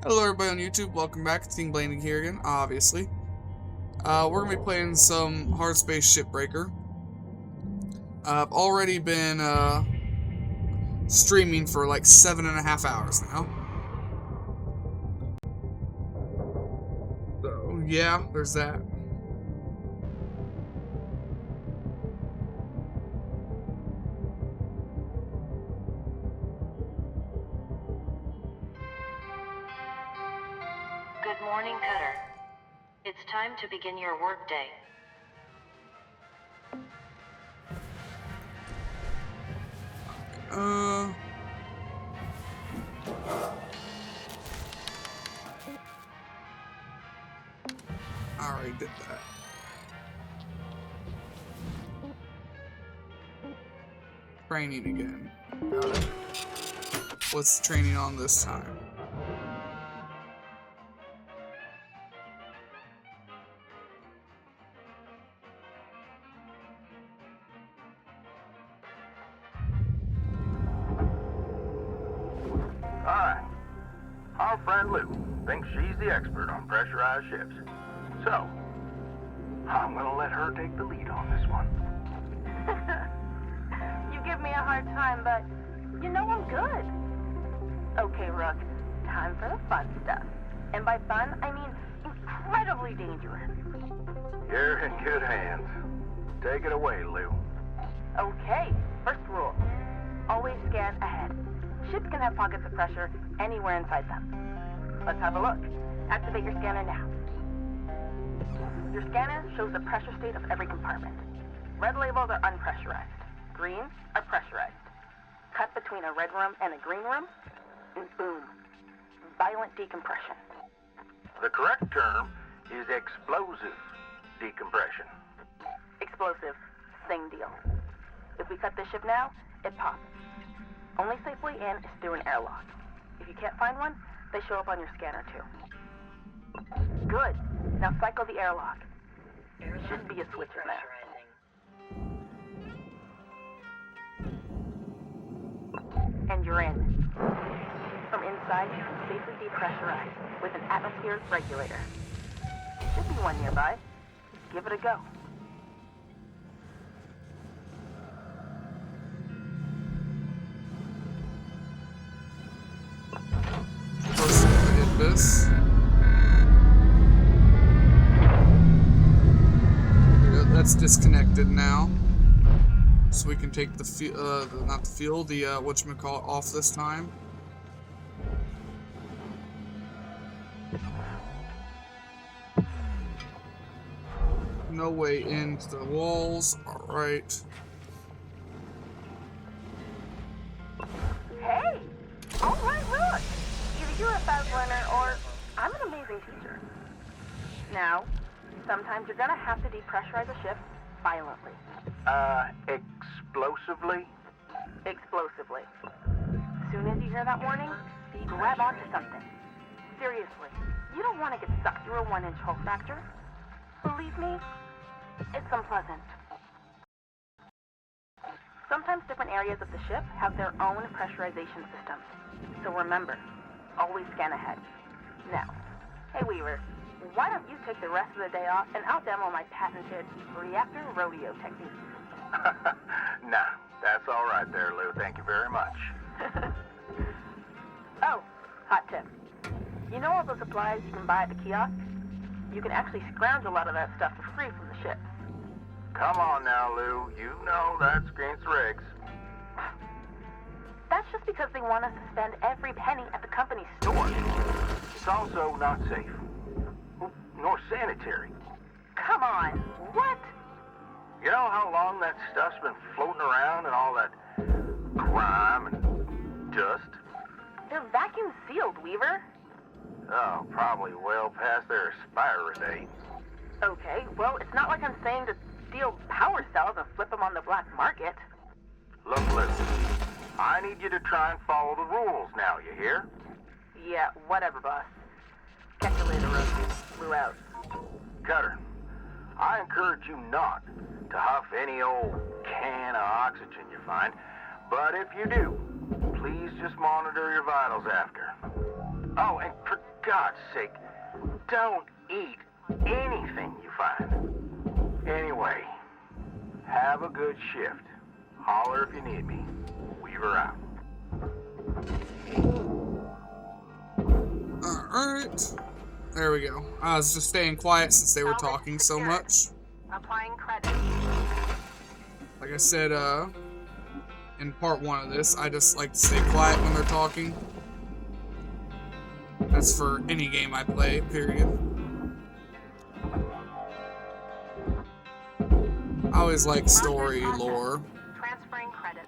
Hello everybody on YouTube, welcome back. It's Team Blaney here again, obviously. We're going to be playing some Hardspace Shipbreaker. I've already been streaming for like 7.5 hours now. So, yeah, there's that. Good morning, Cutter. It's time to begin your workday. I already did that. Training again. Got it. What's the training on this time? Alright. Our friend Lou thinks she's the expert on pressurized ships. So, I'm gonna let her take the lead on this one. You give me a hard time, but you know I'm good. Okay, Rook, time for the fun stuff. And by fun, I mean incredibly dangerous. You're in good hands. Take it away, Lou. Okay, first rule. Always scan ahead. Ships can have pockets of pressure anywhere inside them. Let's have a look. Activate your scanner now. Your scanner shows the pressure state of every compartment. Red labels are unpressurized. Green are pressurized. Cut between a red room and a green room, and boom, violent decompression. The correct term is explosive decompression. Explosive, same deal. If we cut this ship now, it pops. Only safe way in is through an airlock. If you can't find one, they show up on your scanner too. Good. Now cycle the airlock. Should be a switch in there. And you're in. From inside, you can safely depressurize with an atmosphere regulator. Should be one nearby. Give it a go. First, I'm gonna hit this. That's disconnected now. So we can take the not the fuel, the whatchamacallit off this time. No way into the walls. Alright. Hey! Alright, Rook! Either you're a fast learner or I'm an amazing teacher. Now, sometimes you're gonna have to depressurize a ship violently. Explosively? Explosively. As soon as you hear that warning, grab onto something. Seriously, you don't want to get sucked through a 1-inch hull fracture. Believe me, it's unpleasant. Sometimes different areas of the ship have their own pressurization systems. So remember, always scan ahead. Now, hey Weaver, why don't you take the rest of the day off and I'll demo my patented reactor rodeo technique. Nah, that's all right there, Lou. Thank you very much. Oh, hot tip. You know all the supplies you can buy at the kiosk? You can actually scrounge a lot of that stuff for free from the ship. Come on now, Lou. You know that's against the regs. That's just because they want us to spend every penny at the company store. It's also not safe. Nor sanitary. Come on, what? You know how long that stuff's been floating around and all that grime and dust? They're vacuum sealed, Weaver. Oh, probably well past their expiry date. Okay, well, it's not like I'm saying to steal power cells and flip them on the black market. Look, Lou, I need you to try and follow the rules now, you hear? Yeah, whatever, boss. Catch you later, Rosie. Lou out. Cutter, I encourage you not to huff any old can of oxygen you find, but if you do, please just monitor your vitals after. Oh, and God's sake, don't eat anything you find. Anyway, have a good shift. Holler if you need me. Weaver out. Alright. There we go. I was just staying quiet since they were talking so much. Applying credit. Like I said, in part 1 of this, I just like to stay quiet when they're talking. That's for any game I play, period. I always like story lore. Transferring credits.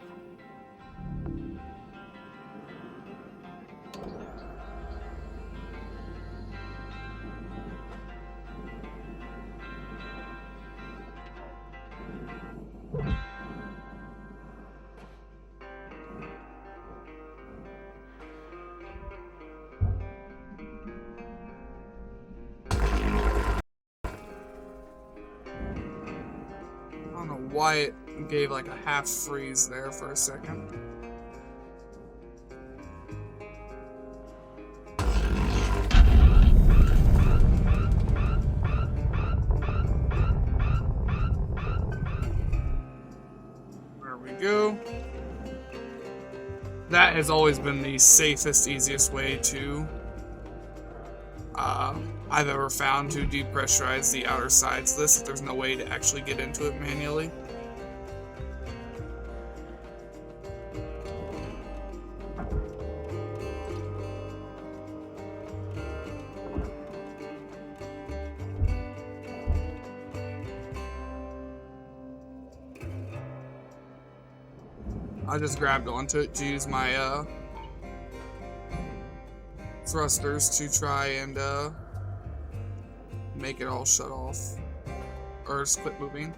I don't know why it gave like a half freeze there for a second. There we go. That has always been the safest, easiest way to I've ever found to depressurize the outer sides of this if there's no way to actually get into it manually. I just grabbed onto it to use my thrusters to try and make it all shut off or just quit moving.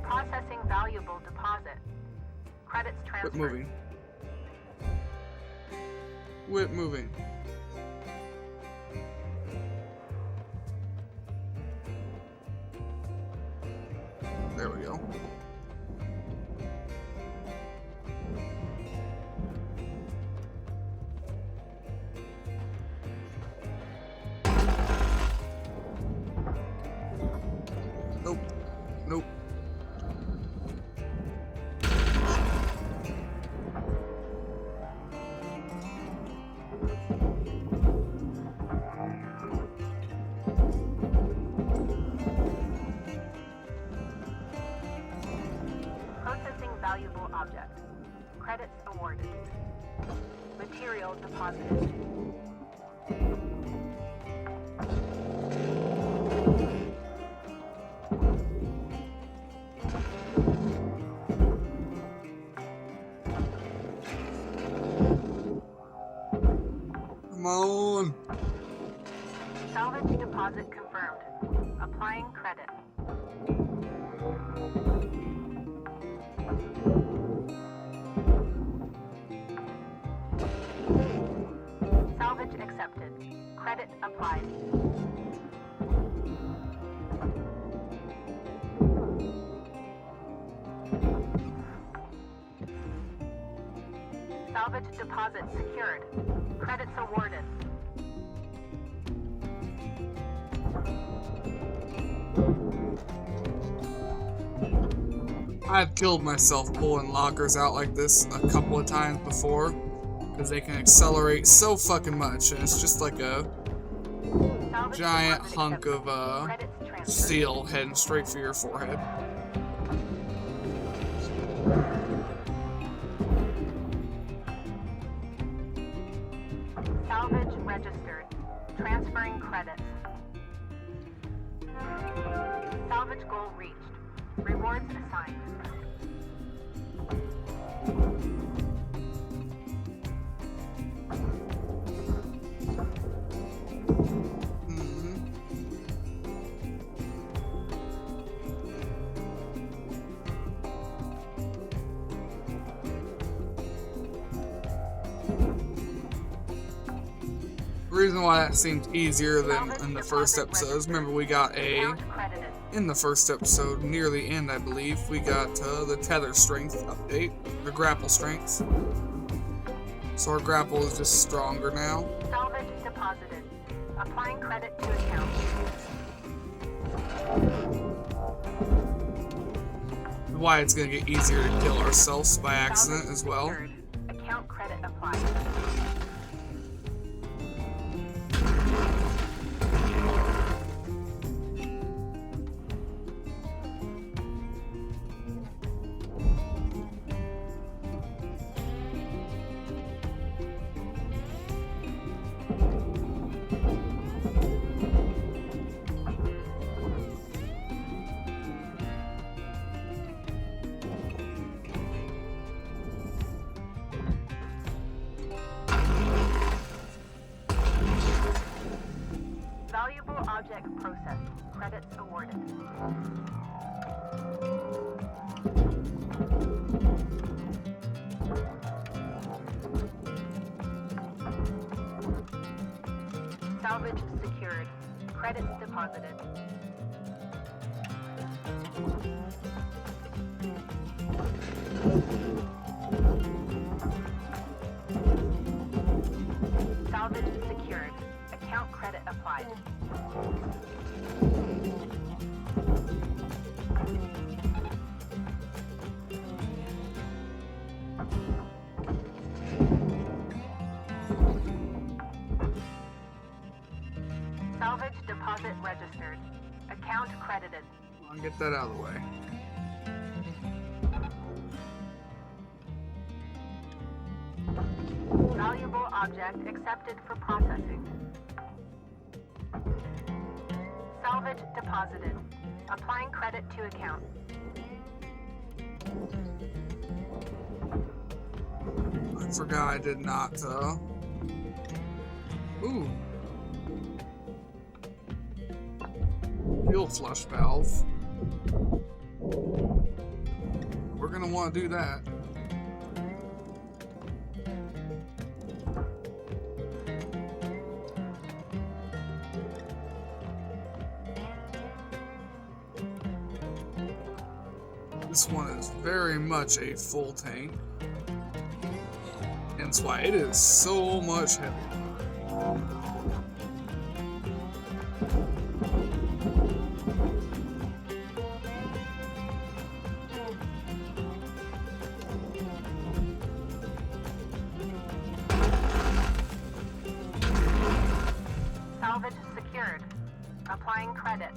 Processing valuable deposit. Credits transferred. Quit moving. Quit moving. There we go. Nope. Nope. Processing valuable object. Credits awarded. Material deposited. Come on. Salvage deposit confirmed. Applying credit. Salvage accepted. Credit applied. Salvage deposit secured. Credits awarded. I've killed myself pulling lockers out like this a couple of times before because they can accelerate so fucking much, and it's just like a Salvage giant deposit hunk accepted. of Credits transferred. steel heading straight for your forehead. Salvage registered. Transferring credits. Salvage goal reached. Rewards assigned. reason why that seemed easier than in the first episode is remember we got in the first episode, near the end I believe, we got the tether strength update, the grapple strength. So our grapple is just stronger now. Salvage deposited. Applying credit to account. Why it's gonna get easier to kill ourselves by accident as well. Secured. Account credit applied. Valuable object processed. Credits awarded. Salvage secured. Credits deposited. Salvage secured. Account credit applied. Salvage deposit registered. Account credited. I'll get that out of the way. Valuable object accepted for processing. Salvage deposited. Applying credit to account. I forgot I did not, Ooh. Fuel flush valve. We're gonna want to do that. This one is very much a full tank. And that's why it is so much heavier. Salvage secured. Applying credit.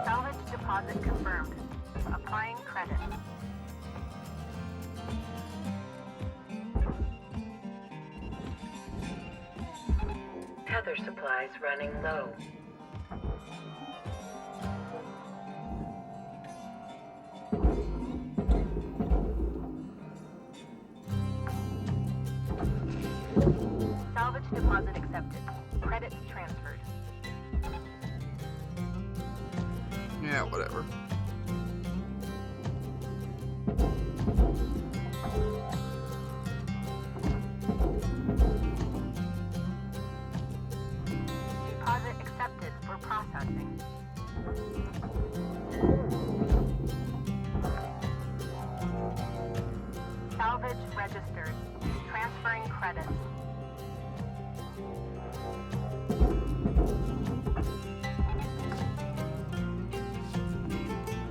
Salvage deposit confirmed. Applying credit. Tether supplies running low. Salvage deposit accepted. Credits transferred. Yeah, whatever. Deposit accepted for processing. Salvage registered. Transferring credits.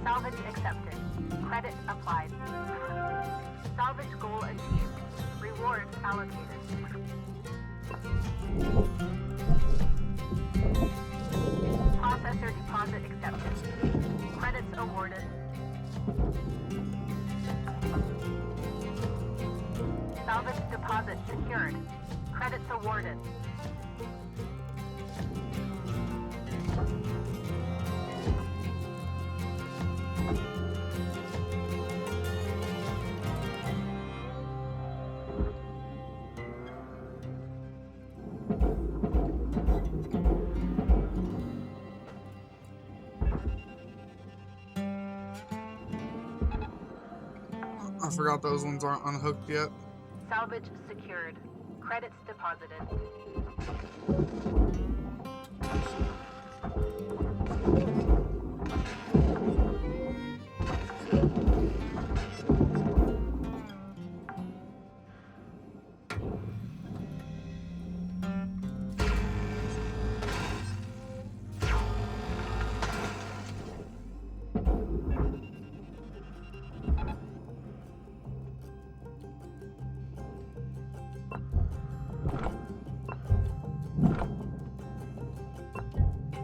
Salvage accepted. Credit applied. Salvage goal achieved. Rewards allocated. Processor deposit accepted. Credits awarded. Salvage deposit secured. Credits awarded. I forgot those ones aren't unhooked yet. Salvage secured. Credits deposited.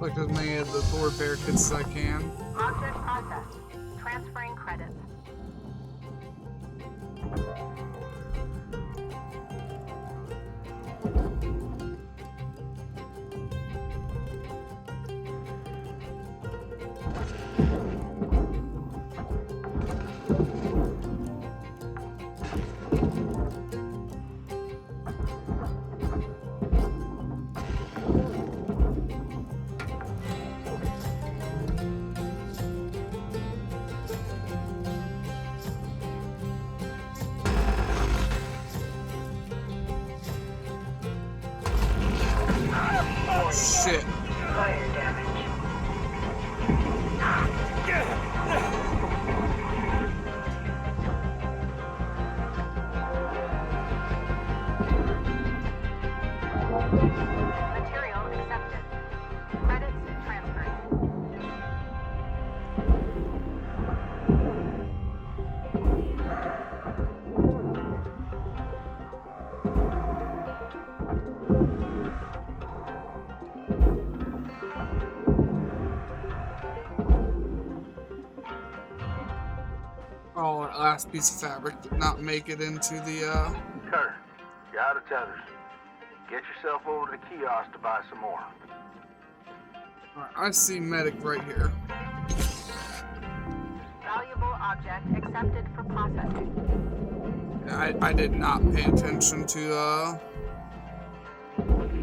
Like as many of the Thor repair kits as I can. Object processed. Transferring credits. Shit. Fire damage. Material accepted. Credits transferred. Oh, that last piece of fabric did not make it into the, Cutter, you're out of tethers. Get yourself over to the kiosk to buy some more. Alright, I see medic right here. Valuable object accepted for processing. I did not pay attention to,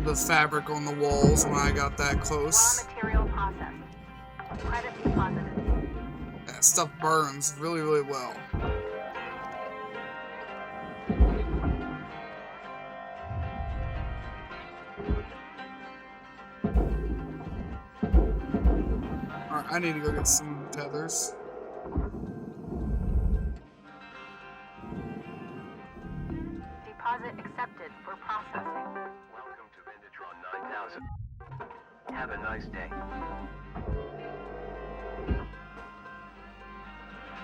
the fabric on the walls when I got that Raw close. material processed. Credits deposited. That stuff burns really, really well. Alright, I need to go get some tethers. Deposit accepted for processing. Welcome to Vindatron 9000. Have a nice day.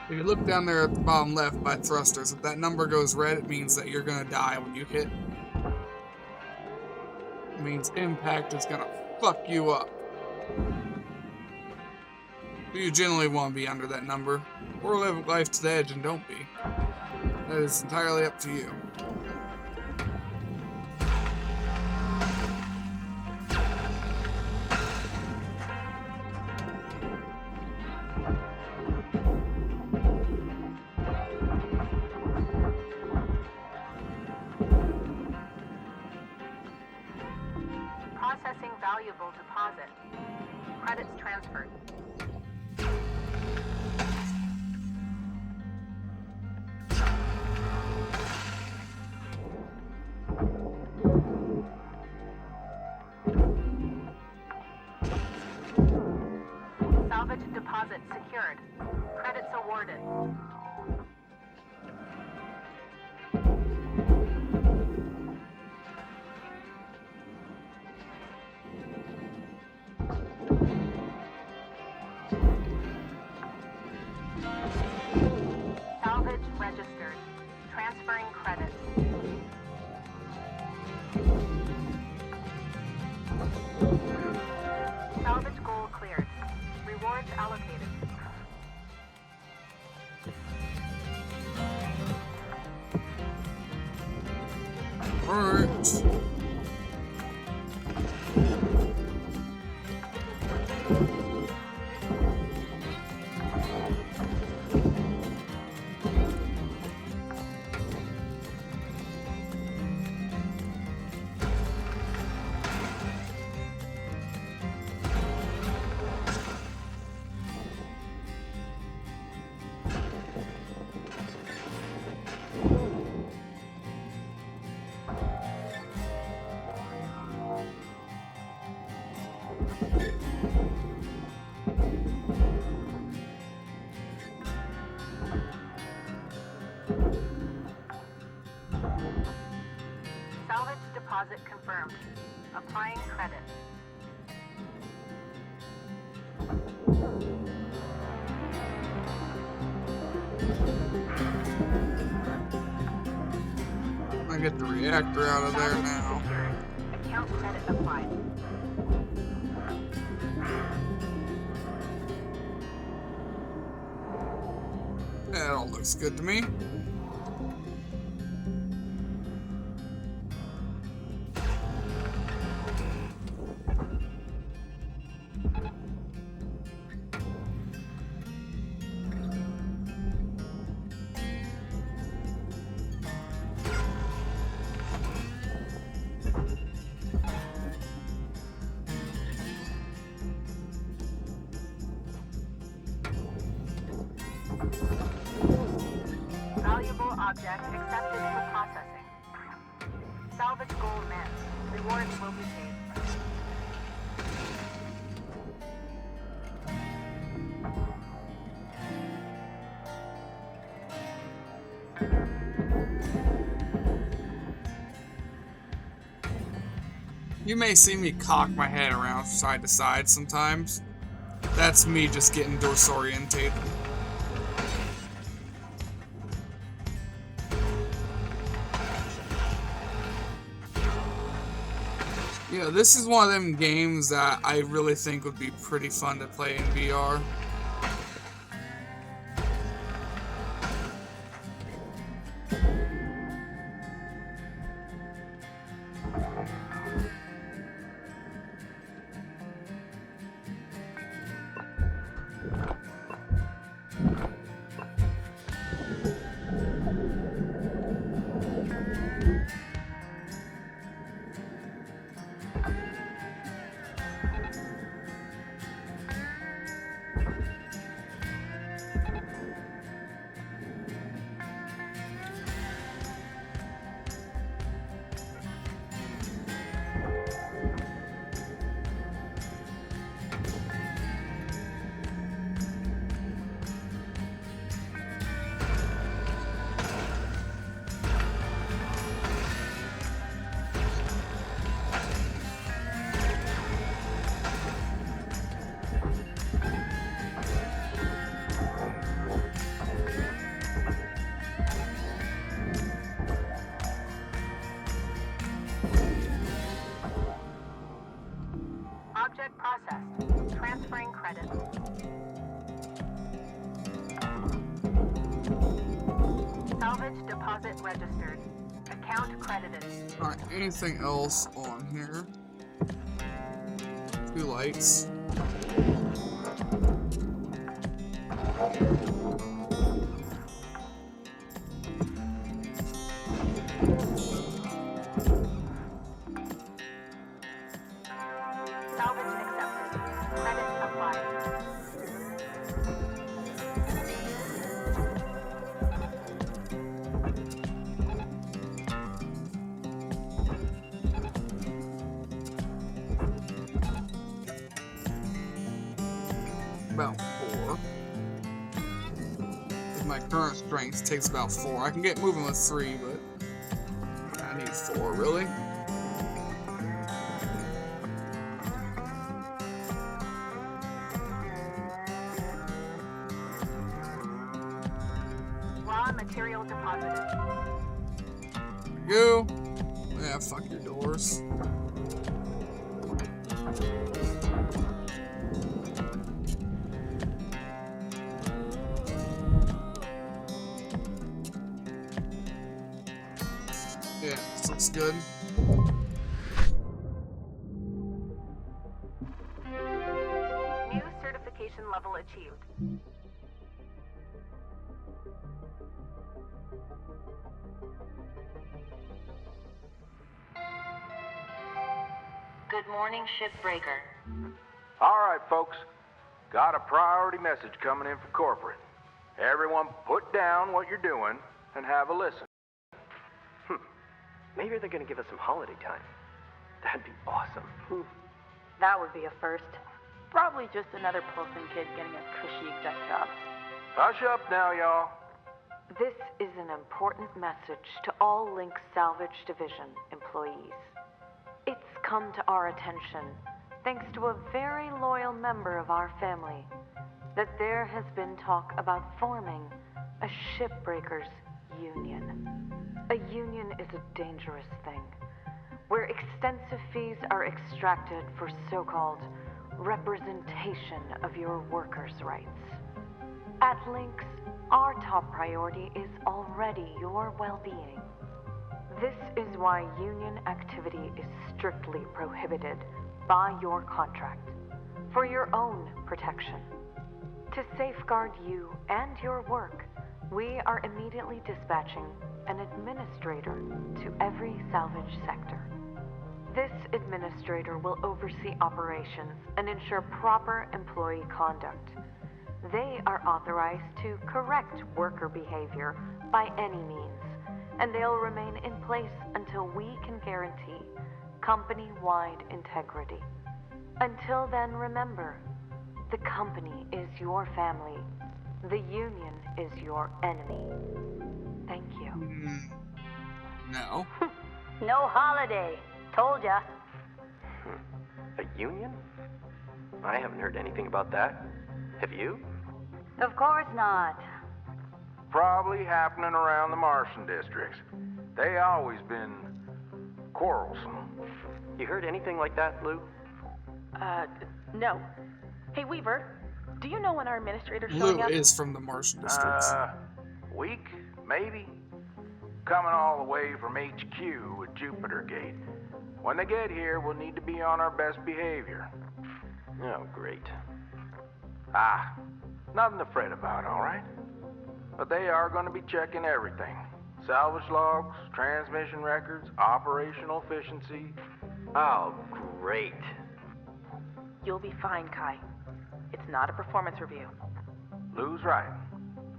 If you look down there at the bottom left by thrusters, if that number goes red, it means that you're gonna die when you hit. It means impact is gonna fuck you up. You generally want to be under that number, or live life to the edge and don't be. That is entirely up to you. Processing valuable deposit. Credits transferred. Salvage deposit secured. Credits awarded. Salvage registered. Transferring credits. Salvage goal cleared. Charge allocated. Alright. Salvage deposit confirmed. Applying credit. I get the reactor out of there now. Secured. Account credit applied. That all looks good to me. Valuable object accepted for processing. Salvage goal met. Rewards will be paid. You may see me cock my head around side to side sometimes. That's me just getting disorientated. Yeah, this is one of them games that I really think would be pretty fun to play in VR. Object processed. Transferring credit. Salvage deposit registered. Account credited. Alright, anything else on here? 2 lights. Salvage accepted. Credit applied. About 4. With my current strength takes about 4. I can get moving with 3, but I need 4, really. Raw material deposited. Go. Yeah, fuck your doors. looks good. New certification level achieved. Good morning, Shipbreaker. All right, folks. Got a priority message coming in from corporate. Everyone put down what you're doing and have a listen. Maybe they're gonna give us some holiday time. That'd be awesome. That would be a first. Probably just another Pilsen kid getting a cushy exec job. Hush up now, y'all. This is an important message to all Link Salvage Division employees. It's come to our attention, thanks to a very loyal member of our family, that there has been talk about forming a Shipbreakers union. A union is a dangerous thing, where extensive fees are extracted for so-called representation of your workers' rights. At Lynx, our top priority is already your well-being. This is why union activity is strictly prohibited by your contract, for your own protection. To safeguard you and your work, we are immediately dispatching an administrator to every salvage sector. This administrator will oversee operations and ensure proper employee conduct. They are authorized to correct worker behavior by any means, and they'll remain in place until we can guarantee company-wide integrity. Until then, remember, the company is your family. The union is your enemy. Thank you. No. No holiday. Told ya. A union? I haven't heard anything about that. Have you? Of course not. Probably happening around the Martian districts. They always been quarrelsome. You heard anything like that, Lou? No. Hey, Weaver, do you know when our administrator's Lou showing up? is from the Martian districts. Week, maybe? Coming all the way from HQ with Jupiter Gate. When they get here, we'll need to be on our best behavior. Oh, great. Nothing to fret about, all right? But they are going to be checking everything. Salvage logs, transmission records, operational efficiency. Oh, great. You'll be fine, Kai. It's not a performance review. Lou's right.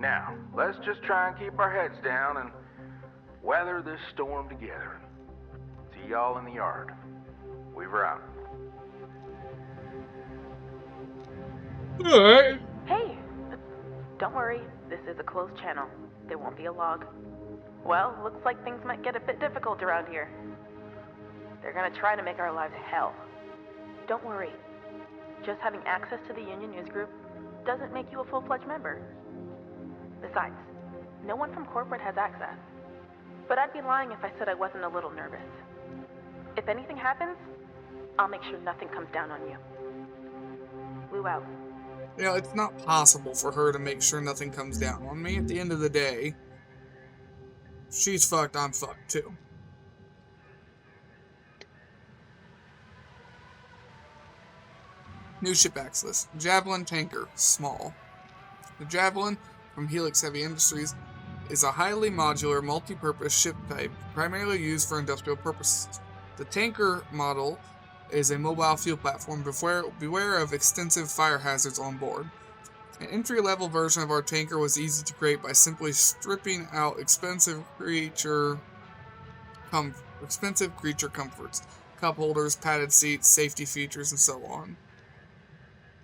Now, let's just try and keep our heads down and weather this storm together. See y'all in the yard. Weaver out. Alright. Hey, don't worry. This is a closed channel. There won't be a log. Well, looks like things might get a bit difficult around here. They're gonna try to make our lives hell. Don't worry. Just having access to the Union News Group doesn't make you a full-fledged member. Besides, no one from corporate has access. But I'd be lying if I said I wasn't a little nervous. If anything happens, I'll make sure nothing comes down on you. Lou out. You know, it's not possible for her to make sure nothing comes down on me. At the end of the day, she's fucked, I'm fucked too. New ship access. Javelin tanker, small. The Javelin from Helix Heavy Industries is a highly modular, multi-purpose ship type, primarily used for industrial purposes. The tanker model is a mobile fuel platform. Beware of extensive fire hazards on board. An entry-level version of our tanker was easy to create by simply stripping out expensive creature comforts, cup holders, padded seats, safety features, and so on.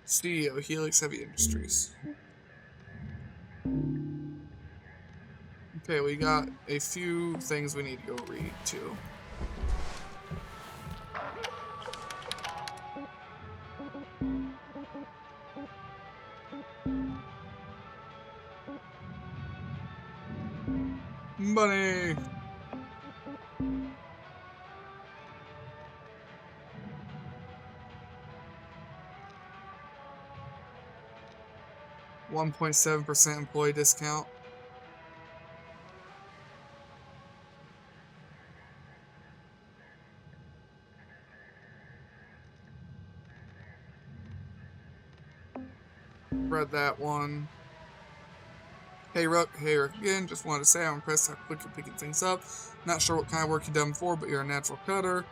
CEO, Helix Heavy Industries. Okay, we got a few things we need to go read, too. Money! $1.7% employee discount. Read that one. Hey Rook again. Just wanted to say I'm impressed how quick you're picking things up. Not sure what kind of work you've done before, but you're a natural cutter.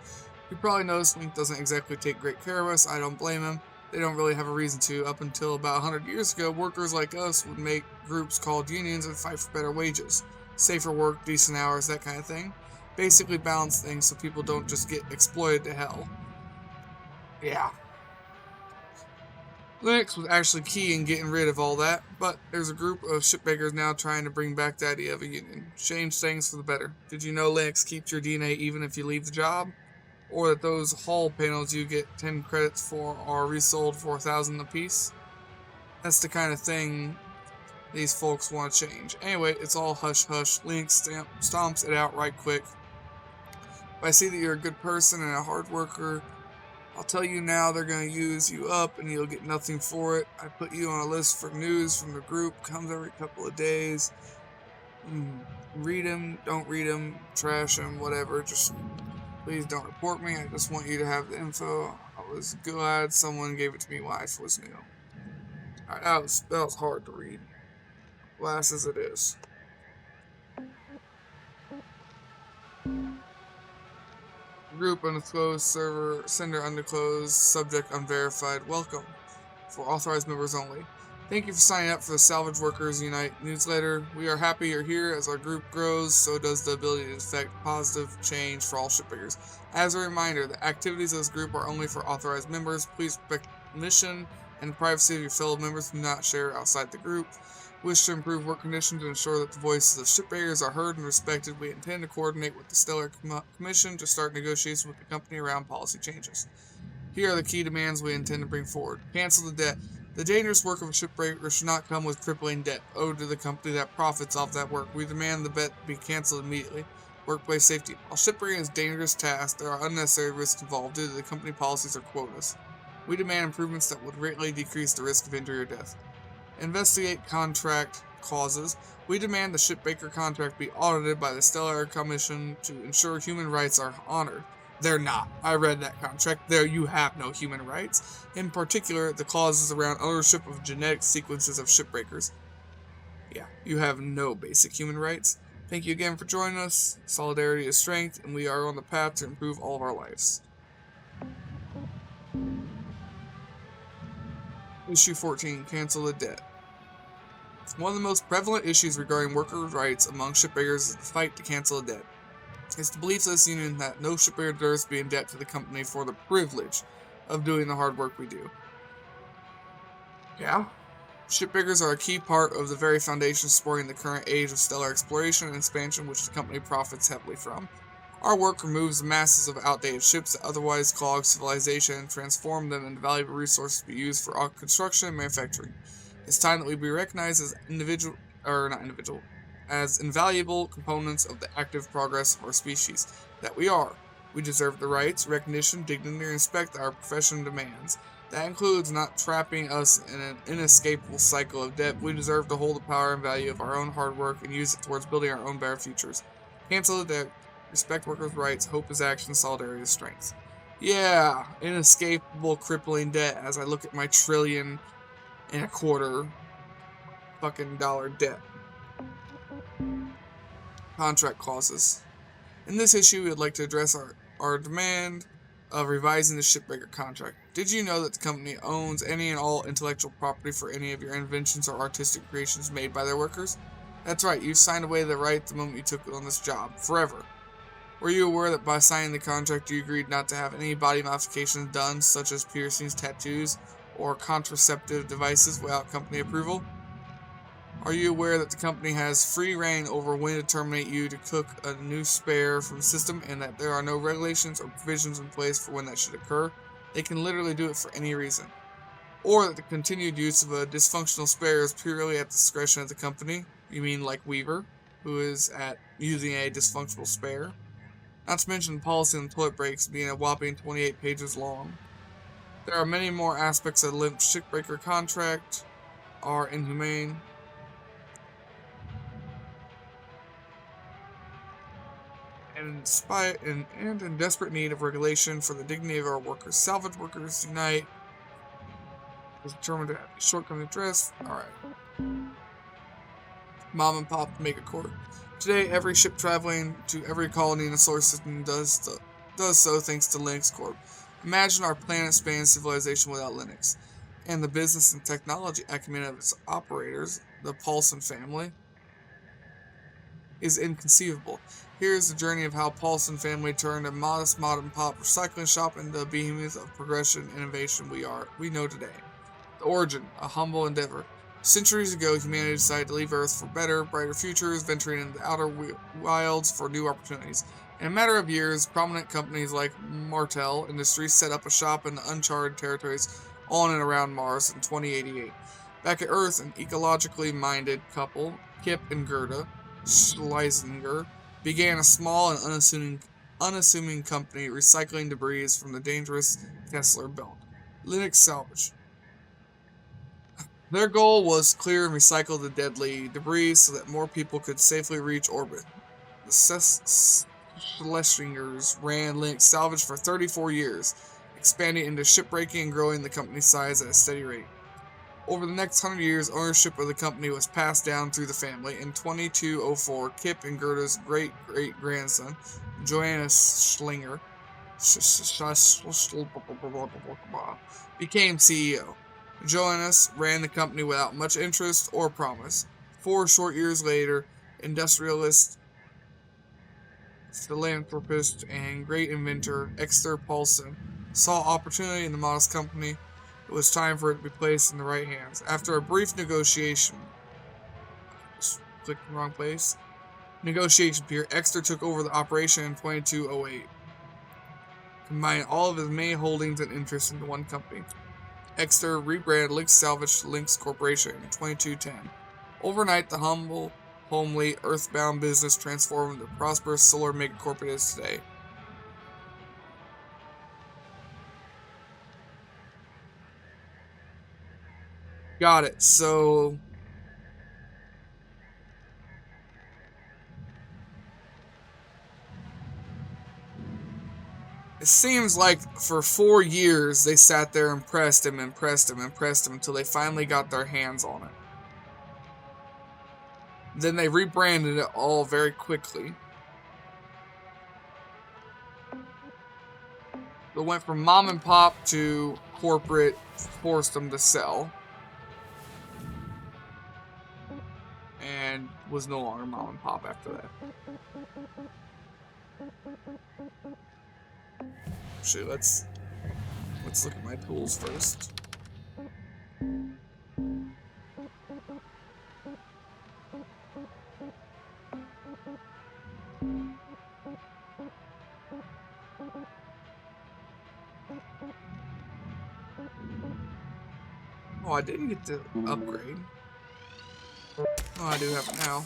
You probably noticed Link doesn't exactly take great care of us. I don't blame him. They don't really have a reason to. Up until about 100 years ago, workers like us would make groups called unions and fight for better wages, safer work, decent hours, that kind of thing. Basically balance things so people don't just get exploited to hell. Yeah. Linux was actually key in getting rid of all that, but there's a group of shipbreakers now trying to bring back the idea of a union. Change things for the better. Did you know Linux keeps your DNA even if you leave the job? Or that those hull panels you get 10 credits for are resold for 1,000 apiece? That's the kind of thing these folks want to change. Anyway, it's all hush-hush. Linux stomps it out right quick. If I see that you're a good person and a hard worker, I'll tell you now they're going to use you up and you'll get nothing for it. I put you on a list for news from the group. Comes every couple of days. Read them, don't read them, trash them, whatever. Just please don't report me. I just want you to have the info. I was glad someone gave it to me when I was new. Alright, that was hard to read. Last as it is. Group undisclosed, server sender undisclosed, subject unverified. Welcome. For authorized members only. Thank you for signing up for the Salvage Workers Unite newsletter. We are happy you're here. As our group grows, so does the ability to effect positive change for all shipbreakers. As a reminder, the activities of this group are only for authorized members. Please respect the mission and the privacy of your fellow members. Do not share outside the group. Wish to improve work conditions to ensure that the voices of shipbreakers are heard and respected. We intend to coordinate with the Stellar Commission to start negotiations with the company around policy changes. Here are the key demands we intend to bring forward. Cancel the debt. The dangerous work of a shipbreaker should not come with crippling debt owed to the company that profits off that work. We demand the debt be canceled immediately. Workplace safety. While shipbreaking is a dangerous task, there are unnecessary risks involved due to the company policies or quotas. We demand improvements that would greatly decrease the risk of injury or death. Investigate contract clauses. We demand the Shipbreaker contract be audited by the Stellar Commission to ensure human rights are honored. They're not. I read that contract. There you have no human rights. In particular, the clauses around ownership of genetic sequences of shipbreakers. Yeah, you have no basic human rights. Thank you again for joining us. Solidarity is strength, and we are on the path to improve all of our lives. Issue 14. Cancel the debt. One of the most prevalent issues regarding worker rights among shipbreakers is the fight to cancel a debt. It's the belief of this union that no shipbreaker deserves to be in debt to the company for the privilege of doing the hard work we do. Yeah. Shipbreakers are a key part of the very foundation supporting the current age of stellar exploration and expansion which the company profits heavily from. Our work removes the masses of outdated ships that otherwise clog civilization and transform them into valuable resources to be used for construction and manufacturing. It's time that we be recognized as as invaluable components of the active progress of our species. That we are. We deserve the rights, recognition, dignity, and respect that our profession demands. That includes not trapping us in an inescapable cycle of debt. We deserve to hold the power and value of our own hard work and use it towards building our own better futures. Cancel the debt. Respect workers' rights. Hope is action. Solidarity is strength. Yeah, inescapable crippling debt as I look at my $1.25 trillion fucking dollar debt. Contract clauses. In this issue, we would like to address our demand of revising the Shipbreaker contract. Did you know that the company owns any and all intellectual property for any of your inventions or artistic creations made by their workers? That's right, you signed away the right the moment you took on this job, forever. Were you aware that by signing the contract you agreed not to have any body modifications done, such as piercings, tattoos, or contraceptive devices without company approval? Are you aware that the company has free reign over when to terminate you to cook a new spare from the system and that there are no regulations or provisions in place for when that should occur? They can literally do it for any reason. Or that the continued use of a dysfunctional spare is purely at the discretion of the company? You mean like Weaver, who is at using a dysfunctional spare? Not to mention the policy on toilet breaks being a whopping 28 pages long. There are many more aspects of the limp Shipbreaker contract are inhumane. And in desperate need of regulation for the dignity of our workers. Salvage Workers Unite Was determined to have a shortcoming address. Alright. Mom and Pop make a court. Today, every ship traveling to every colony in the solar system does so thanks to Linux Corp. Imagine our planet-spanning civilization without Linux, and the business and technology acumen of its operators, the Paulson family, is inconceivable. Here's the journey of how Paulson family turned a modest mom-and-pop recycling shop into the behemoth of progression and innovation we know today. The origin, a humble endeavor. Centuries ago, humanity decided to leave Earth for better, brighter futures, venturing into the outer wilds for new opportunities. In a matter of years, prominent companies like Martel Industries set up a shop in the uncharted territories on and around Mars in 2088. Back at Earth, an ecologically minded couple, Kip and Gerda Schlesinger, began a small and unassuming company recycling debris from the dangerous Kessler Belt. Linux Salvage. Their goal was to clear and recycle the deadly debris so that more people could safely reach orbit. The Schlesingers ran Linux Salvage for 34 years, expanding into shipbreaking and growing the company's size at a steady rate. Over the next 100 years, ownership of the company was passed down through the family. In 2204, Kip and Gerda's great-great-grandson, Johannes Schlinger, became CEO. Johannes ran the company without much interest or promise. 4 short years later, industrialist, philanthropist, and great inventor Esther Paulson saw opportunity in the modest company. It was time for it to be placed in the right hands. After a brief negotiation, just clicked in the wrong place. Negotiation period. Exter took over the operation in 2208, combining all of his main holdings and interests into one company. Exter rebranded Linux Salvage to Linux Corporation in 2210. Overnight, the humble, homely, earthbound business transformed into the prosperous solar megacorp it is today. Got it. So it seems like for 4 years they sat there and pressed him until they finally got their hands on it. Then they rebranded it all very quickly. It went from mom and pop to corporate, forced them to sell. And was no longer mom and pop after that. Actually, let's look at my tools first. Oh, I didn't get to upgrade. Oh, I do have it now.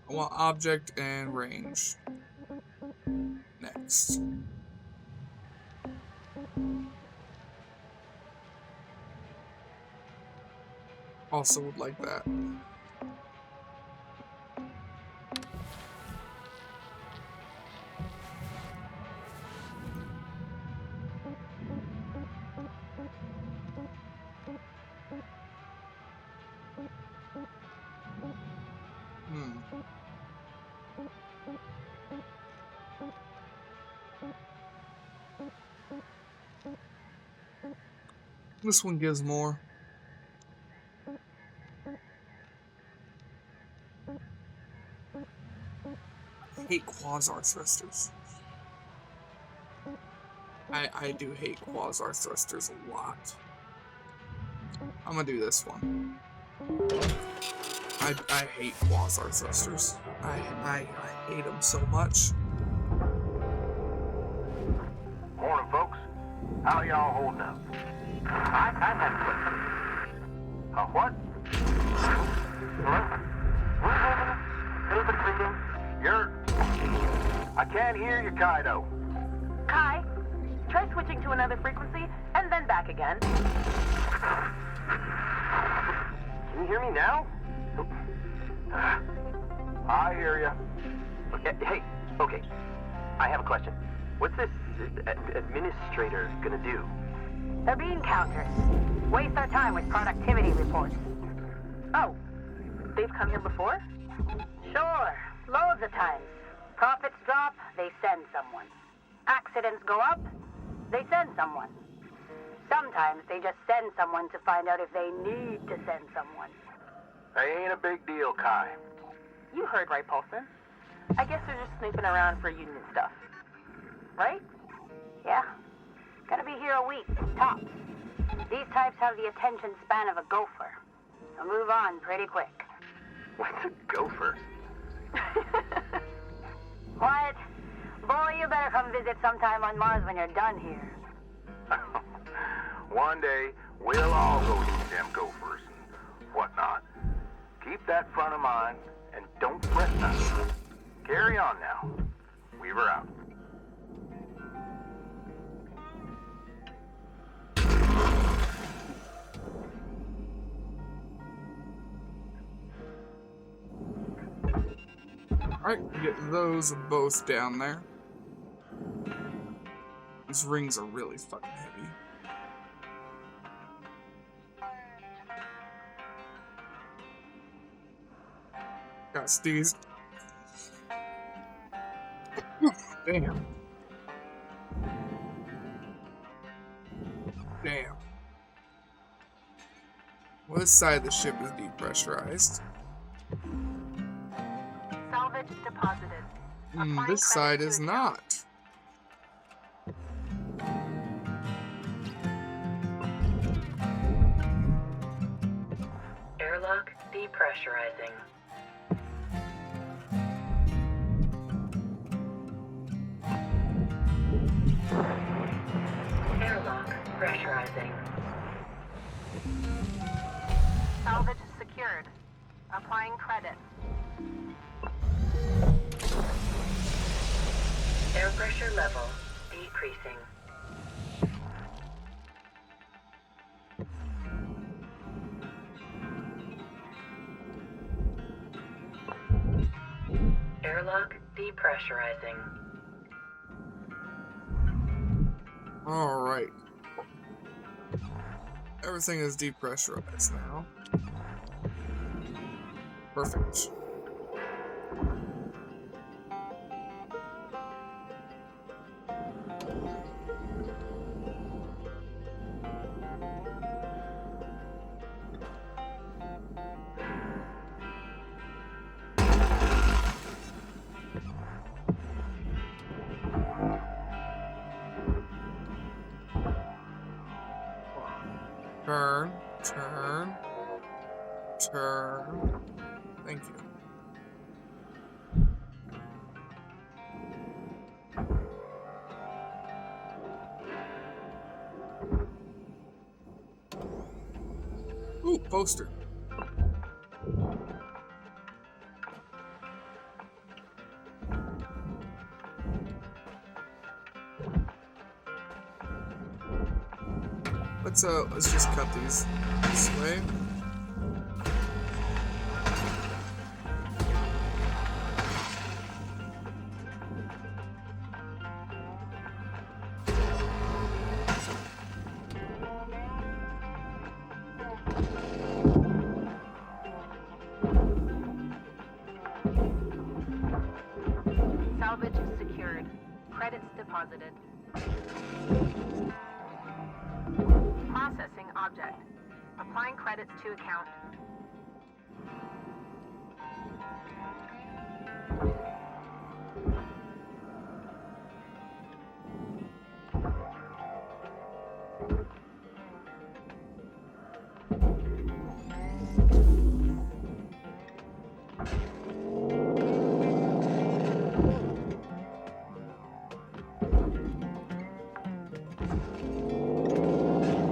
I want object and range. Next. Also would like that. This one gives more. I hate quasar thrusters. I do hate quasar thrusters a lot. I'm gonna do this one. I hate quasar thrusters. I hate them so much. Morning, folks. How y'all holding up? I have a question. What? Hello? I can't hear you, Kaido. Kai, try switching to another frequency and then back again. Can you hear me now? I hear you. Hey, okay. I have a question. What's this administrator gonna do? They're bean counters. Waste our time with productivity reports. Oh, they've come here before? Sure, loads of times. Profits drop, they send someone. Accidents go up, they send someone. Sometimes they just send someone to find out if they need to send someone. They ain't a big deal, Kai. You heard right, Paulson. I guess they're just snooping around for union stuff. Right? Yeah. Gonna be here a week, tops. These types have the attention span of a gopher. They'll move on pretty quick. What's a gopher? What? Boy, you better come visit sometime on Mars when you're done here. One day, we'll all go eat them gophers and whatnot. Keep that front of mind, and don't fret nothing. Carry on now. Weaver out. Alright, get those both down there. These rings are really fucking heavy. Got these. Damn. Damn. Well, this side of the ship is depressurized. Salvage deposited. This side is not. Airlock depressurizing. Airlock pressurizing. Salvage secured. Applying credit. Air pressure level decreasing. Airlock depressurizing. Alright. Everything is depressurized now. Perfect. Turn, turn, turn. Thank you. Ooh, poster. Let's just cut these this way. Salvage secured. Credits deposited. Processing object. Applying credits to account.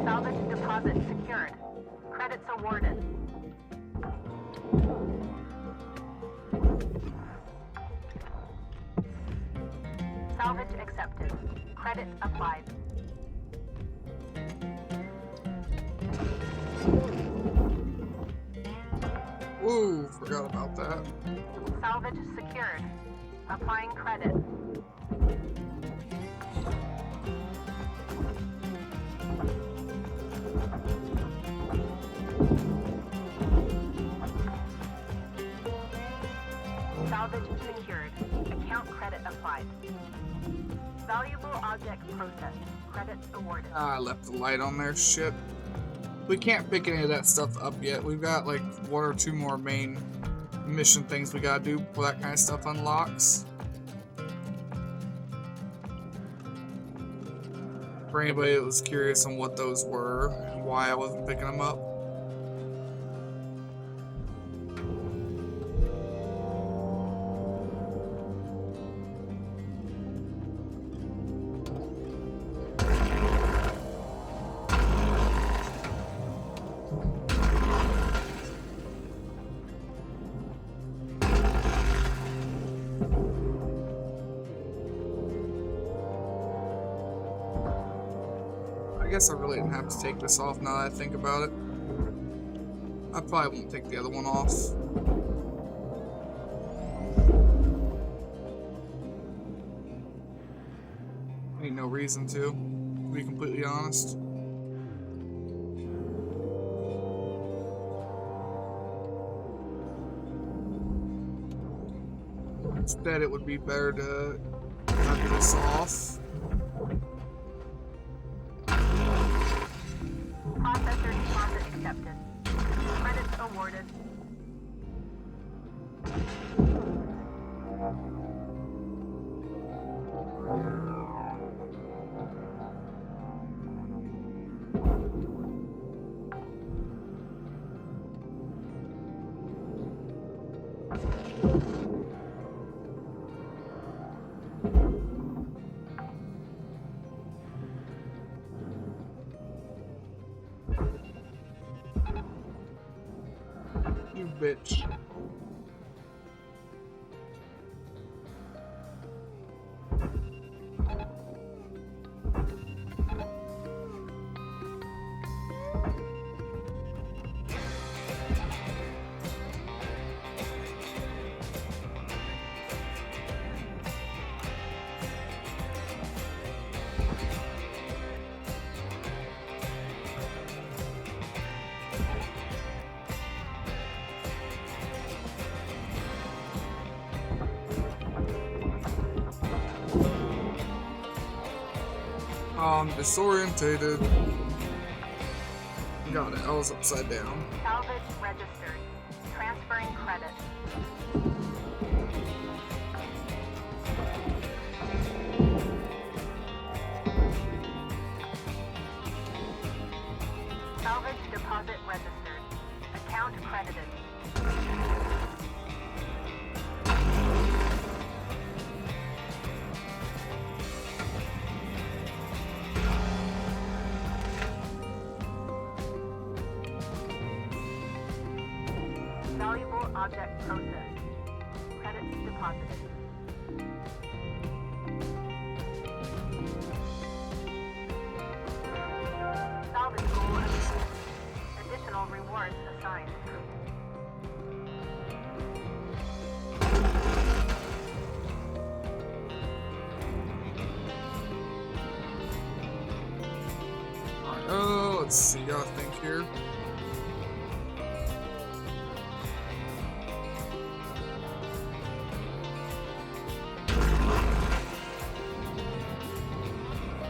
Salvage deposit secured. Credits awarded. Salvage accepted. Credit applied. Oh, forgot about that. Salvage secured. Applying credit. Salvage secured. Account credit applied. Valuable object processed. Credit awarded. Ah, I left the light on there. Shit. We can't pick any of that stuff up yet. We've got like 1 or 2 more main mission things we gotta do before that kind of stuff unlocks. For anybody that was curious on what those were and why I wasn't picking them up. I guess I really didn't have to take this off now that I think about it. I probably won't take the other one off. Ain't no reason to be completely honest. Instead, it would be better to cut this off. Processor deposit accepted. Credits awarded. You bitch. I'm disorientated. Got it. I was upside down. Salvage registered. Transferring credit. Salvage deposit registered. Account credited. Valuable object processed. Credits deposited. Salvage goal achieved. Additional rewards assigned. Alright, oh, let's see. Gotta think here.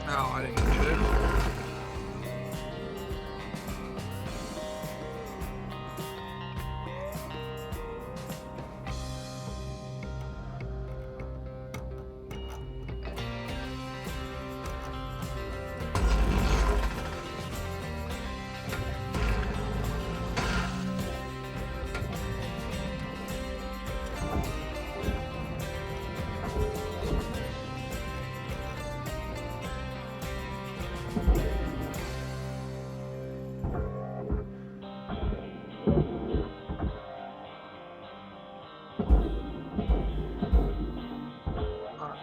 Oh, I didn't get it.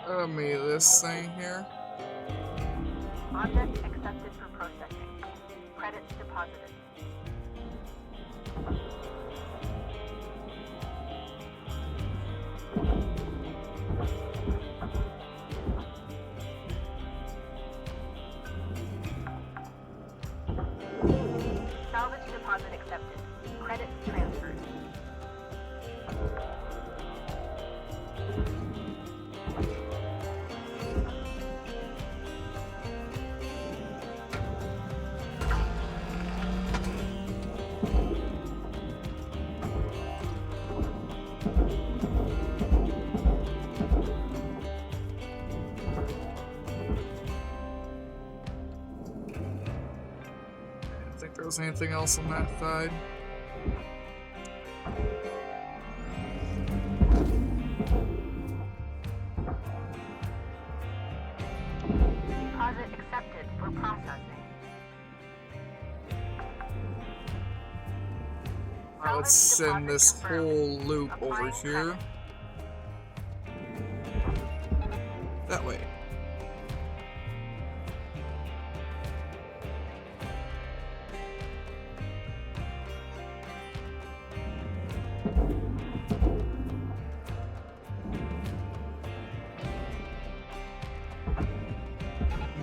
Let me this thing here. Object accepted for processing. Credits deposited. Credits transferred. Think there was anything else on that side. Deposit accepted for processing. Alright, let's send this whole loop over here. That way.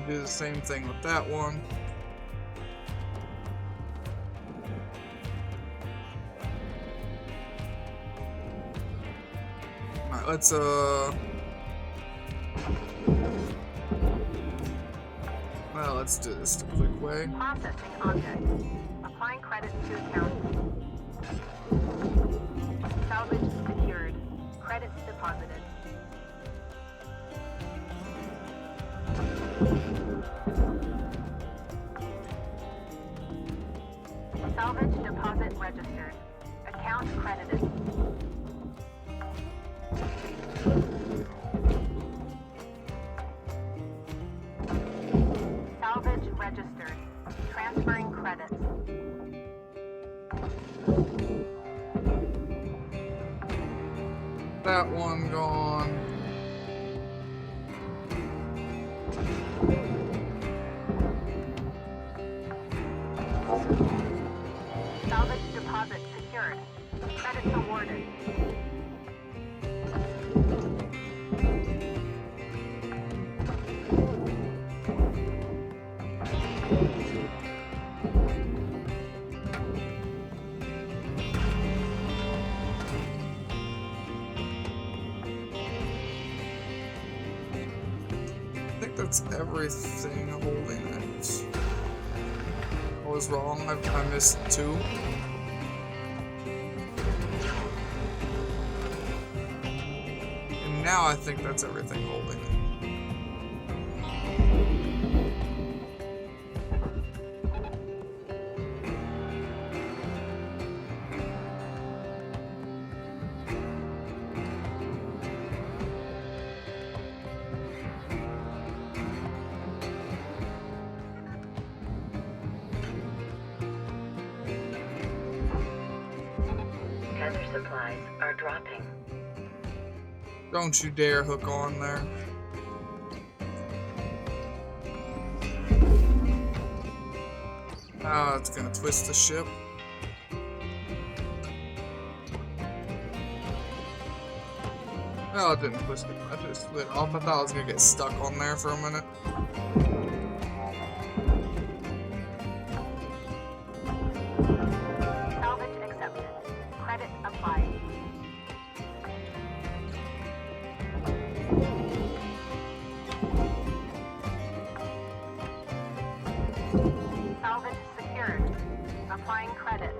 Do the same thing with that one. Alright, let's well, let's do this the quick way. Processing object. Applying credits to account. Salvage secured. Credits deposited. Salvage deposit registered. Account credited. Salvage registered. Transferring credits. That one gone. Salvage deposit secured. Credits awarded. I think that's everything holding it. I was wrong, I missed two. And now I think that's everything holding it. Tether supplies are dropping. Don't you dare hook on there. Ah, it's gonna twist the ship. No, it didn't twist it. I just slid off. I thought I was gonna get stuck on there for a minute. Salvage accepted. Credit applied. Salvage secured. Applying credit.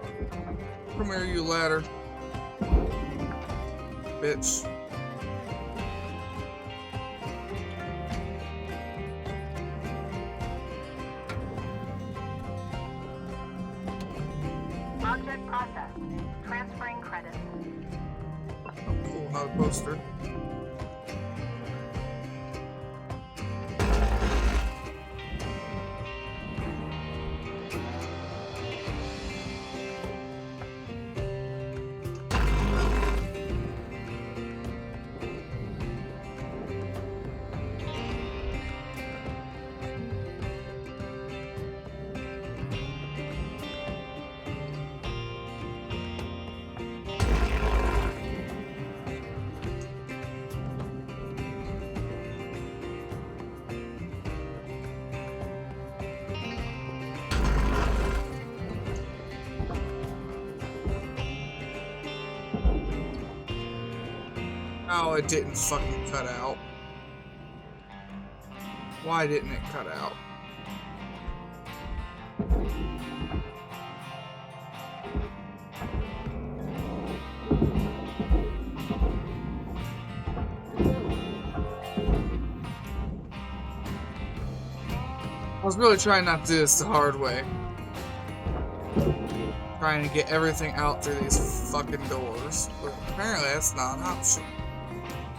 Come here, you ladder. Bitch. Object processed. Transferring credits. Cool, another poster. Oh, it didn't fucking cut out. Why didn't it cut out? I was really trying not to do this the hard way. Trying to get everything out through these fucking doors. But apparently that's not an option.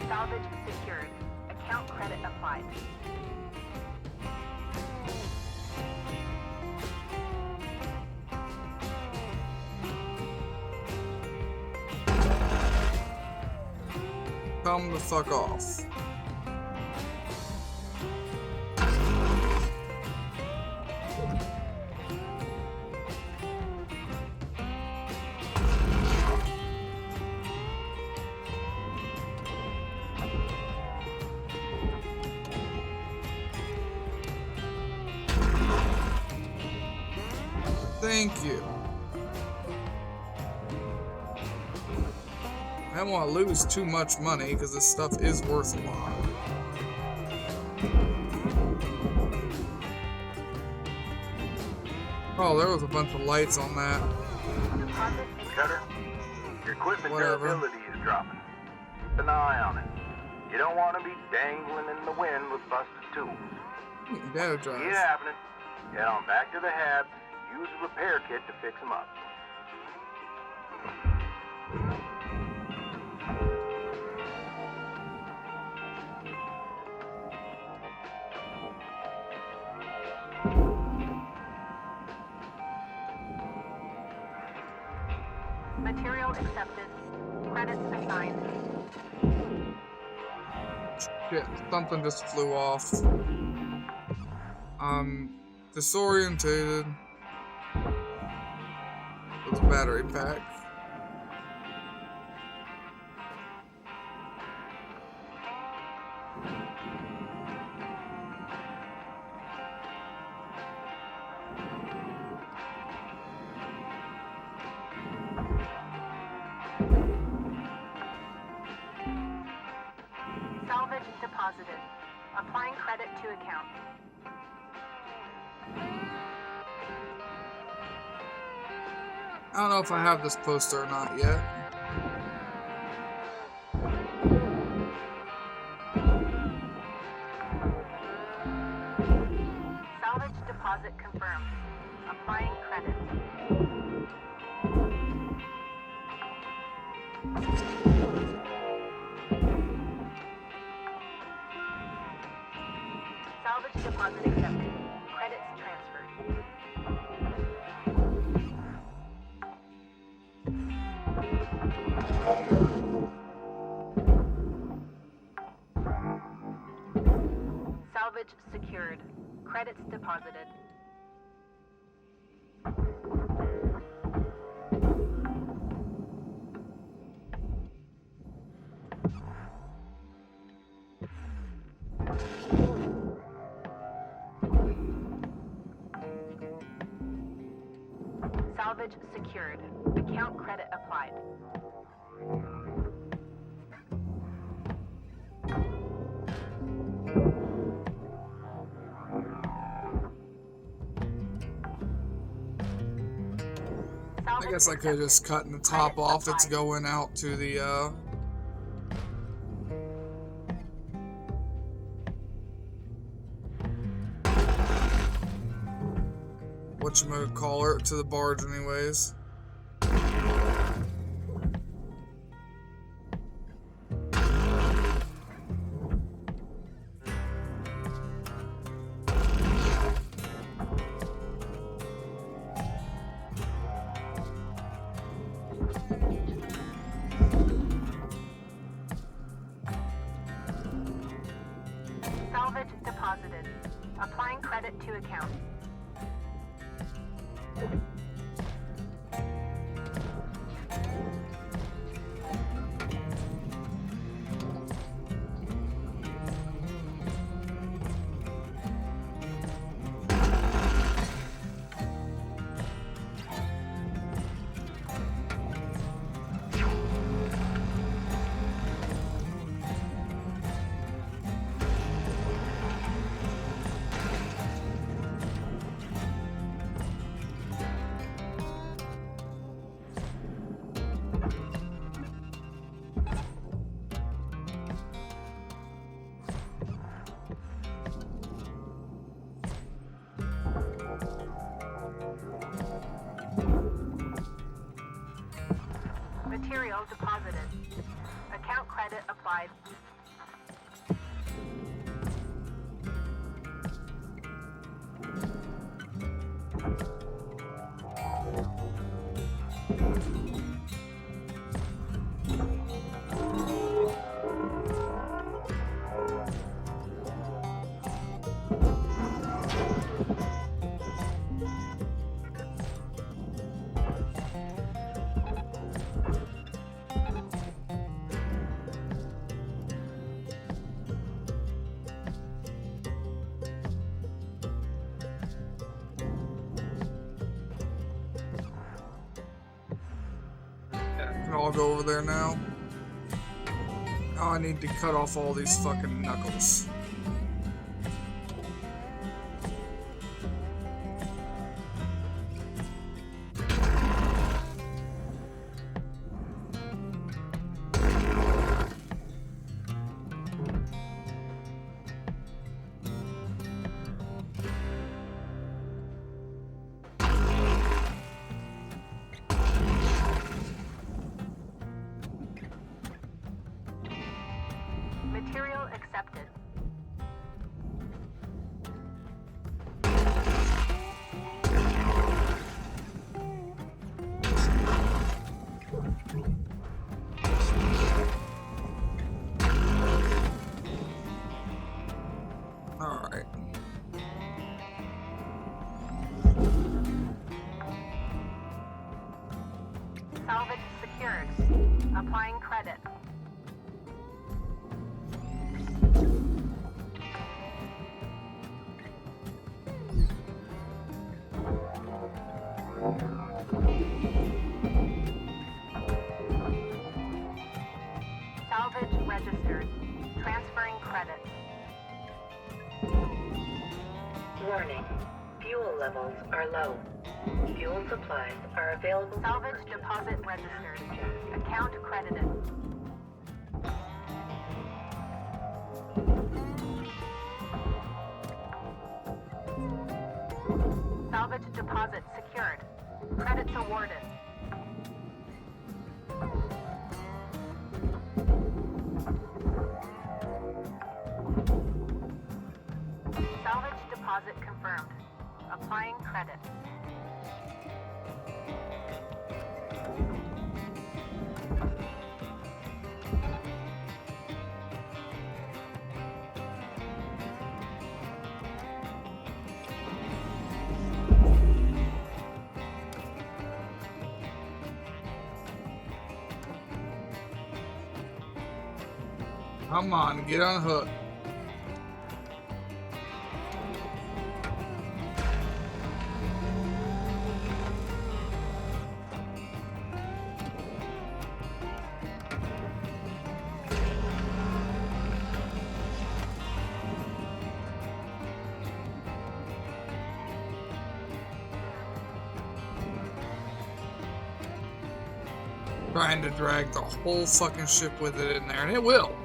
Salvage secured. Account credit applied. Come the fuck off. Thank you. I don't want to lose too much money because this stuff is worth a lot. Oh, there was a bunch of lights on that. Cutter, your equipment Whatever. durability is dropping. Keep an eye on it. You don't want to be dangling in the wind with busted tools. Data See it drives. happening. Head on back to the hab. Use a repair kit to fix them up. Material accepted. Credits assigned. Shit, something just flew off. Disorientated. With a battery pack. Salvage deposited. Applying credit to account. I don't know if I have this poster or not yet. Salvage deposit confirmed. Applying credit. Salvage deposit accepted. Credits transferred. Salvage secured. Credits deposited. Salvage secured. Account credit applied. I guess I could have just cut the top off that's going out to the, whatchamacallit, to the barge anyways. Salvage deposited. Applying credit to account. Material deposited. Account credit applied. Can all go over there now. Oh, I need to cut off all these fucking knuckles. Material accepted. All right. Salvage secured. Applying credit. Salvage registered. Transferring credit. Warning. Fuel levels are low. Fuel supplies are available. Salvage deposit registered. Account credited. Salvage deposit secured. Credits awarded. Salvage deposit confirmed. Applying credit. Come on, get unhooked. Trying to drag the whole fucking ship with it in there, and it will.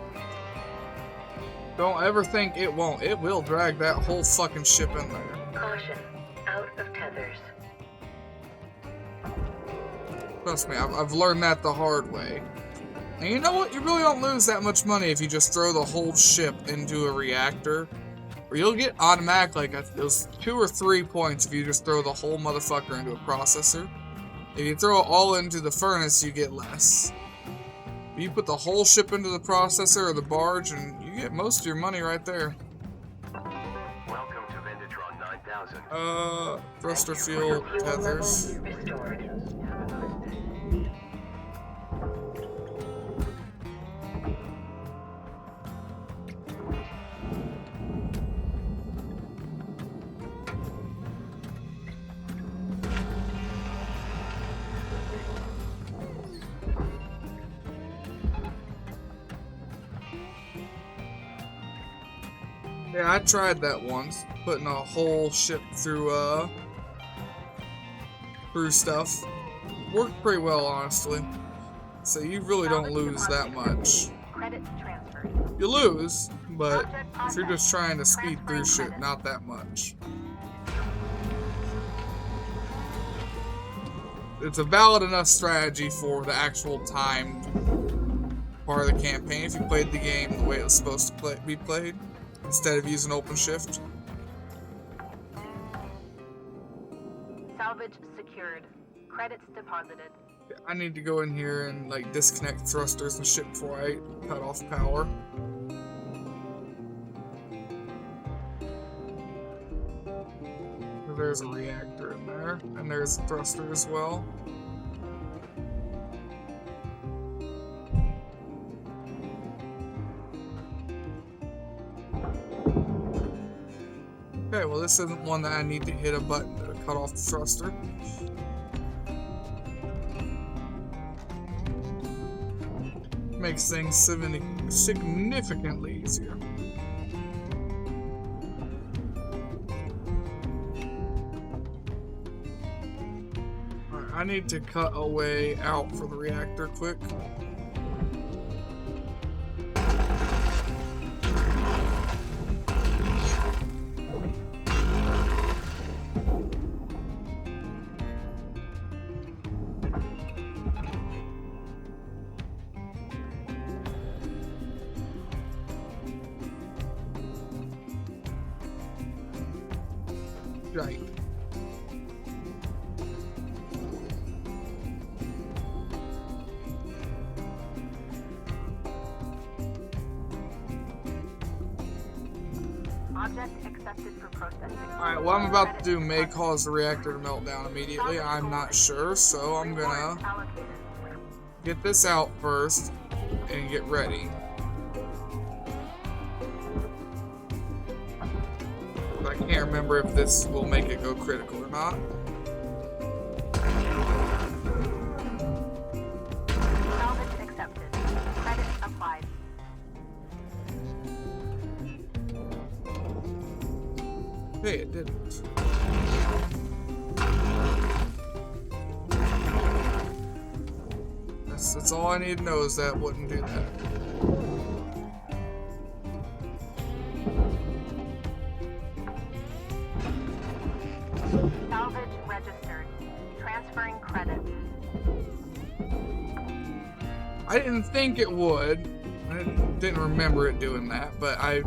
Don't ever think it won't. It will drag that whole fucking ship in there. Caution. Out of tethers. Trust me, I've learned that the hard way. And you know what? You really don't lose that much money if you just throw the whole ship into a reactor. Or you'll get automatic, like, those 2 or 3 points if you just throw the whole motherfucker into a processor. If you throw it all into the furnace, you get less. You put the whole ship into the processor or the barge, and you get most of your money right there. Welcome to Vendatron 9000. Thruster fuel tethers. Restored. Yeah, I tried that once, putting a whole ship through stuff. Worked pretty well, honestly. So you really don't lose that much. Credits transferred. You lose, but if you're just trying to speed through shit, not that much. It's a valid enough strategy for the actual timed part of the campaign if you played the game the way it was supposed to be played, instead of using OpenShift. Salvage secured. Credits deposited. I need to go in here and like disconnect thrusters and shit before I cut off power. There's a reactor in there, and there's a thruster as well. Okay, well this isn't one that I need to hit a button to cut off the thruster. Makes things significantly easier. Alright, I need to cut a way out for the reactor quick. Right. Object accepted for processing. Alright, what I'm about to do may cause the reactor to melt down immediately. I'm not sure, so I'm gonna get this out first and get ready. I can't remember if this will make it go critical or not. Salvage accepted. Credits applied. Hey, it didn't. That's all I need to know, is that wouldn't do that. Salvage registered. Transferring credits. I didn't think it would. I didn't remember it doing that, but I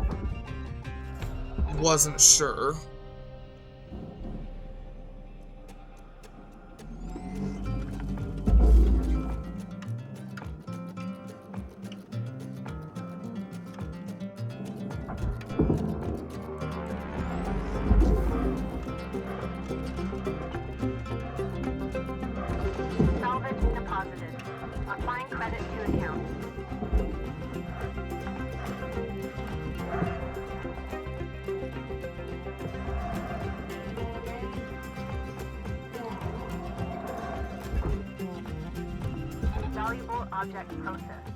wasn't sure. Salvage deposited. Applying credit to account. Valuable object processed.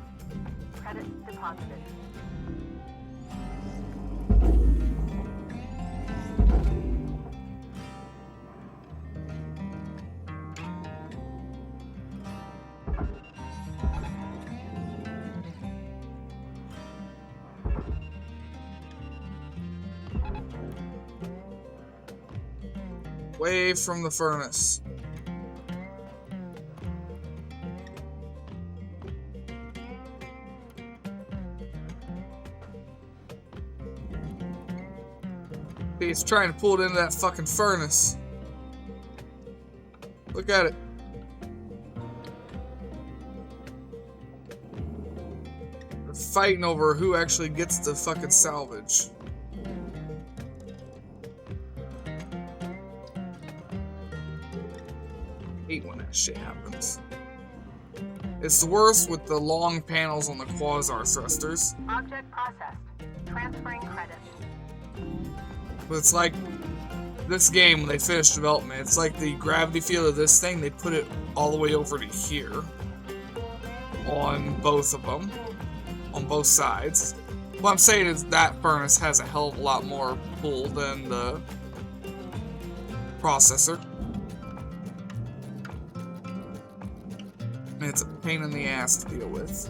Credits deposited. Away from the furnace. He's trying to pull it into that fucking furnace. Look at it. They're fighting over who actually gets the fucking salvage. I hate when that shit happens. It's the worst with the long panels on the quasar thrusters. Object processed. Transferring credits. But it's like this game, when they finished development, it's like the gravity field of this thing, they put it all the way over to here on both of them, on both sides. What I'm saying is that furnace has a hell of a lot more pull than the processor. And it's a pain in the ass to deal with.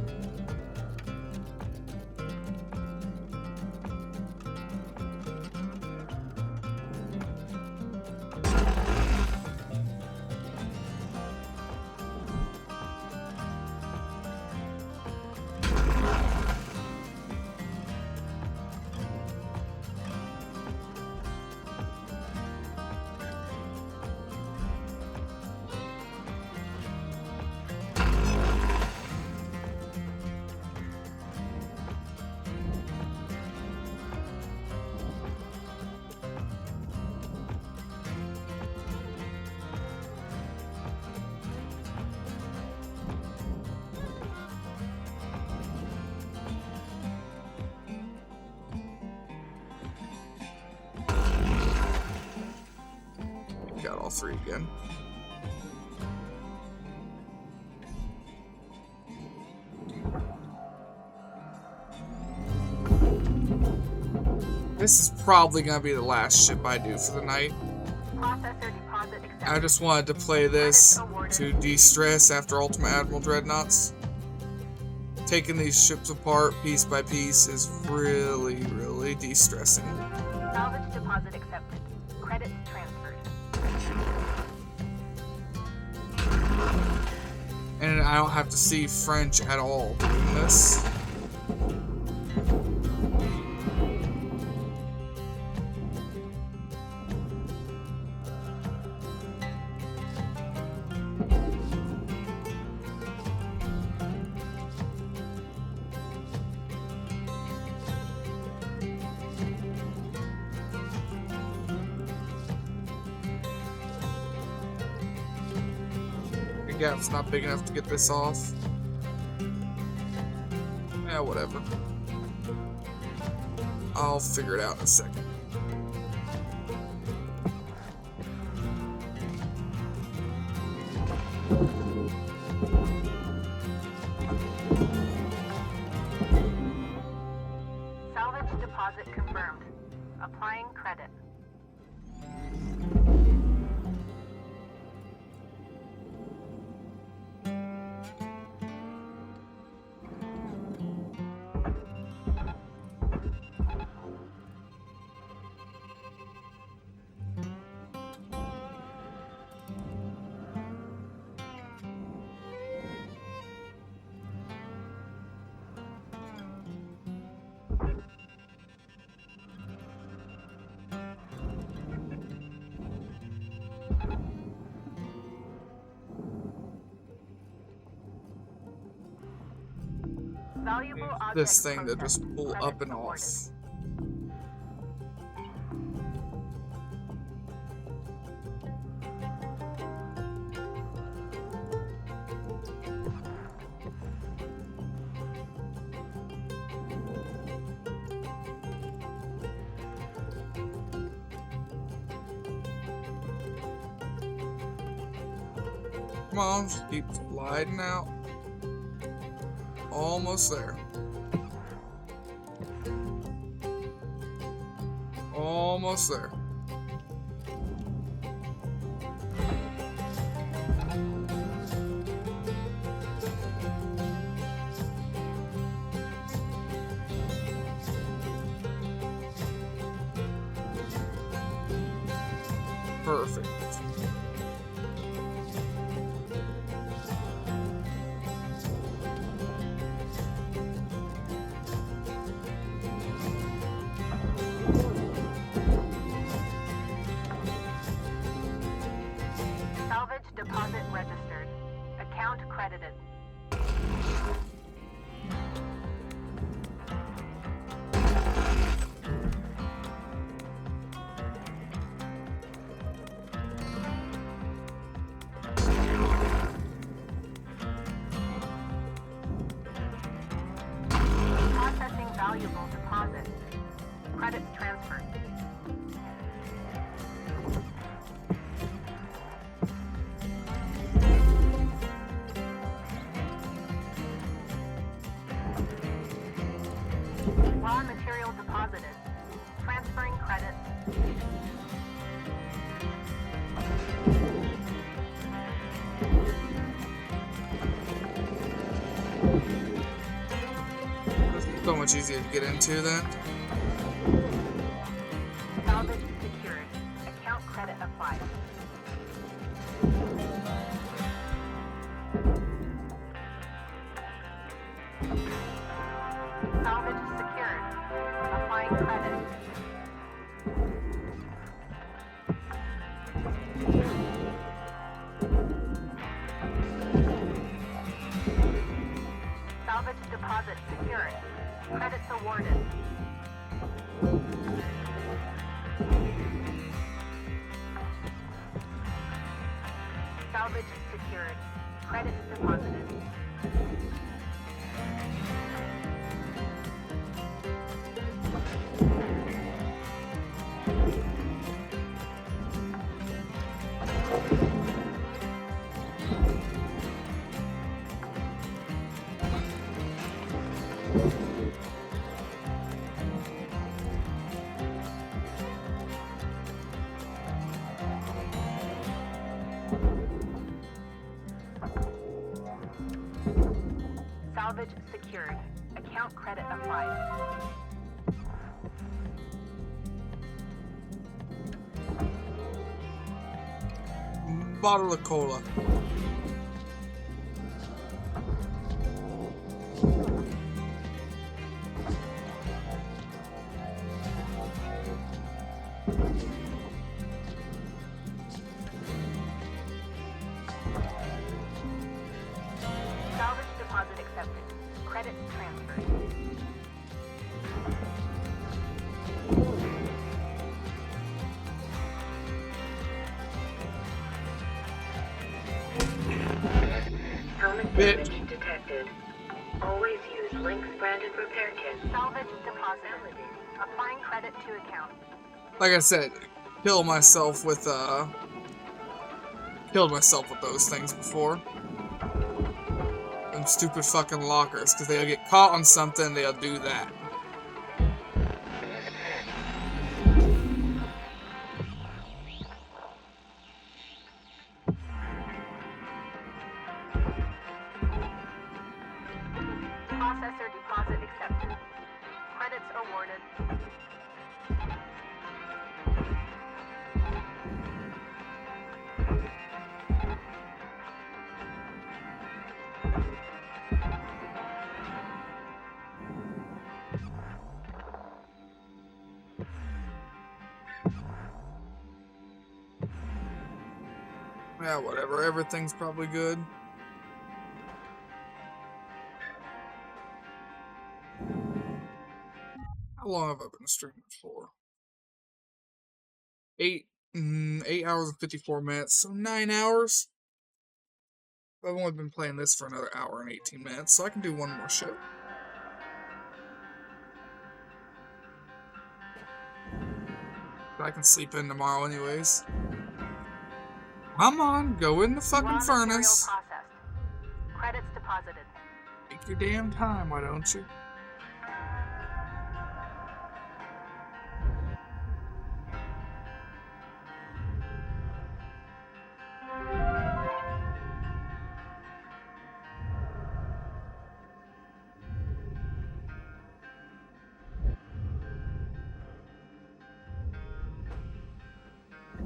Got all three again. This is probably gonna be the last ship I do for the night. Processor deposit accepted. I just wanted to play this to de-stress after Ultimate Admiral Dreadnoughts. Taking these ships apart piece by piece is really, really de-stressing. Salvage deposit accepted. Credits transferred. And I don't have to see French at all doing this. The gap's not big enough to get this off. Yeah, whatever. I'll figure it out in a second. Salvage deposit confirmed. Applying credit. Valuable This object thing to just processed. pull Credits up and awarded. off. Come on, just keep sliding out. Almost there. Almost there. Perfect. Salvage deposit registered. Account credited. Processing valuable deposit. Credits transferred. Raw material deposited. Transferring credits. So much easier to get into then. Salvage secured. Account credit applied. Salvage secured. Applying credit. Salvage deposit secured. Credits awarded. Salvage secured. Credits deposited. Salvage secured. Account credit applied. Bottle of cola. Salvage deposit accepted. Credits transferred. Helmet Bit. damage detected. Always use Lynx branded repair kit. Salvage deposit. Applying credit to account. Like I said, killed myself with those things before. Them stupid fucking lockers, because they'll get caught on something, they'll do that. Processor deposit accepted. Credits awarded. Yeah, whatever. Everything's probably good. How long have I been streaming for? 8 hours and 54 minutes, so 9 hours. I've only been playing this for another hour and 18 minutes, so I can do one more show. I can sleep in tomorrow anyways. Come on, go in the fucking Raw material furnace. processed. Credits deposited. Take your damn time, why don't you?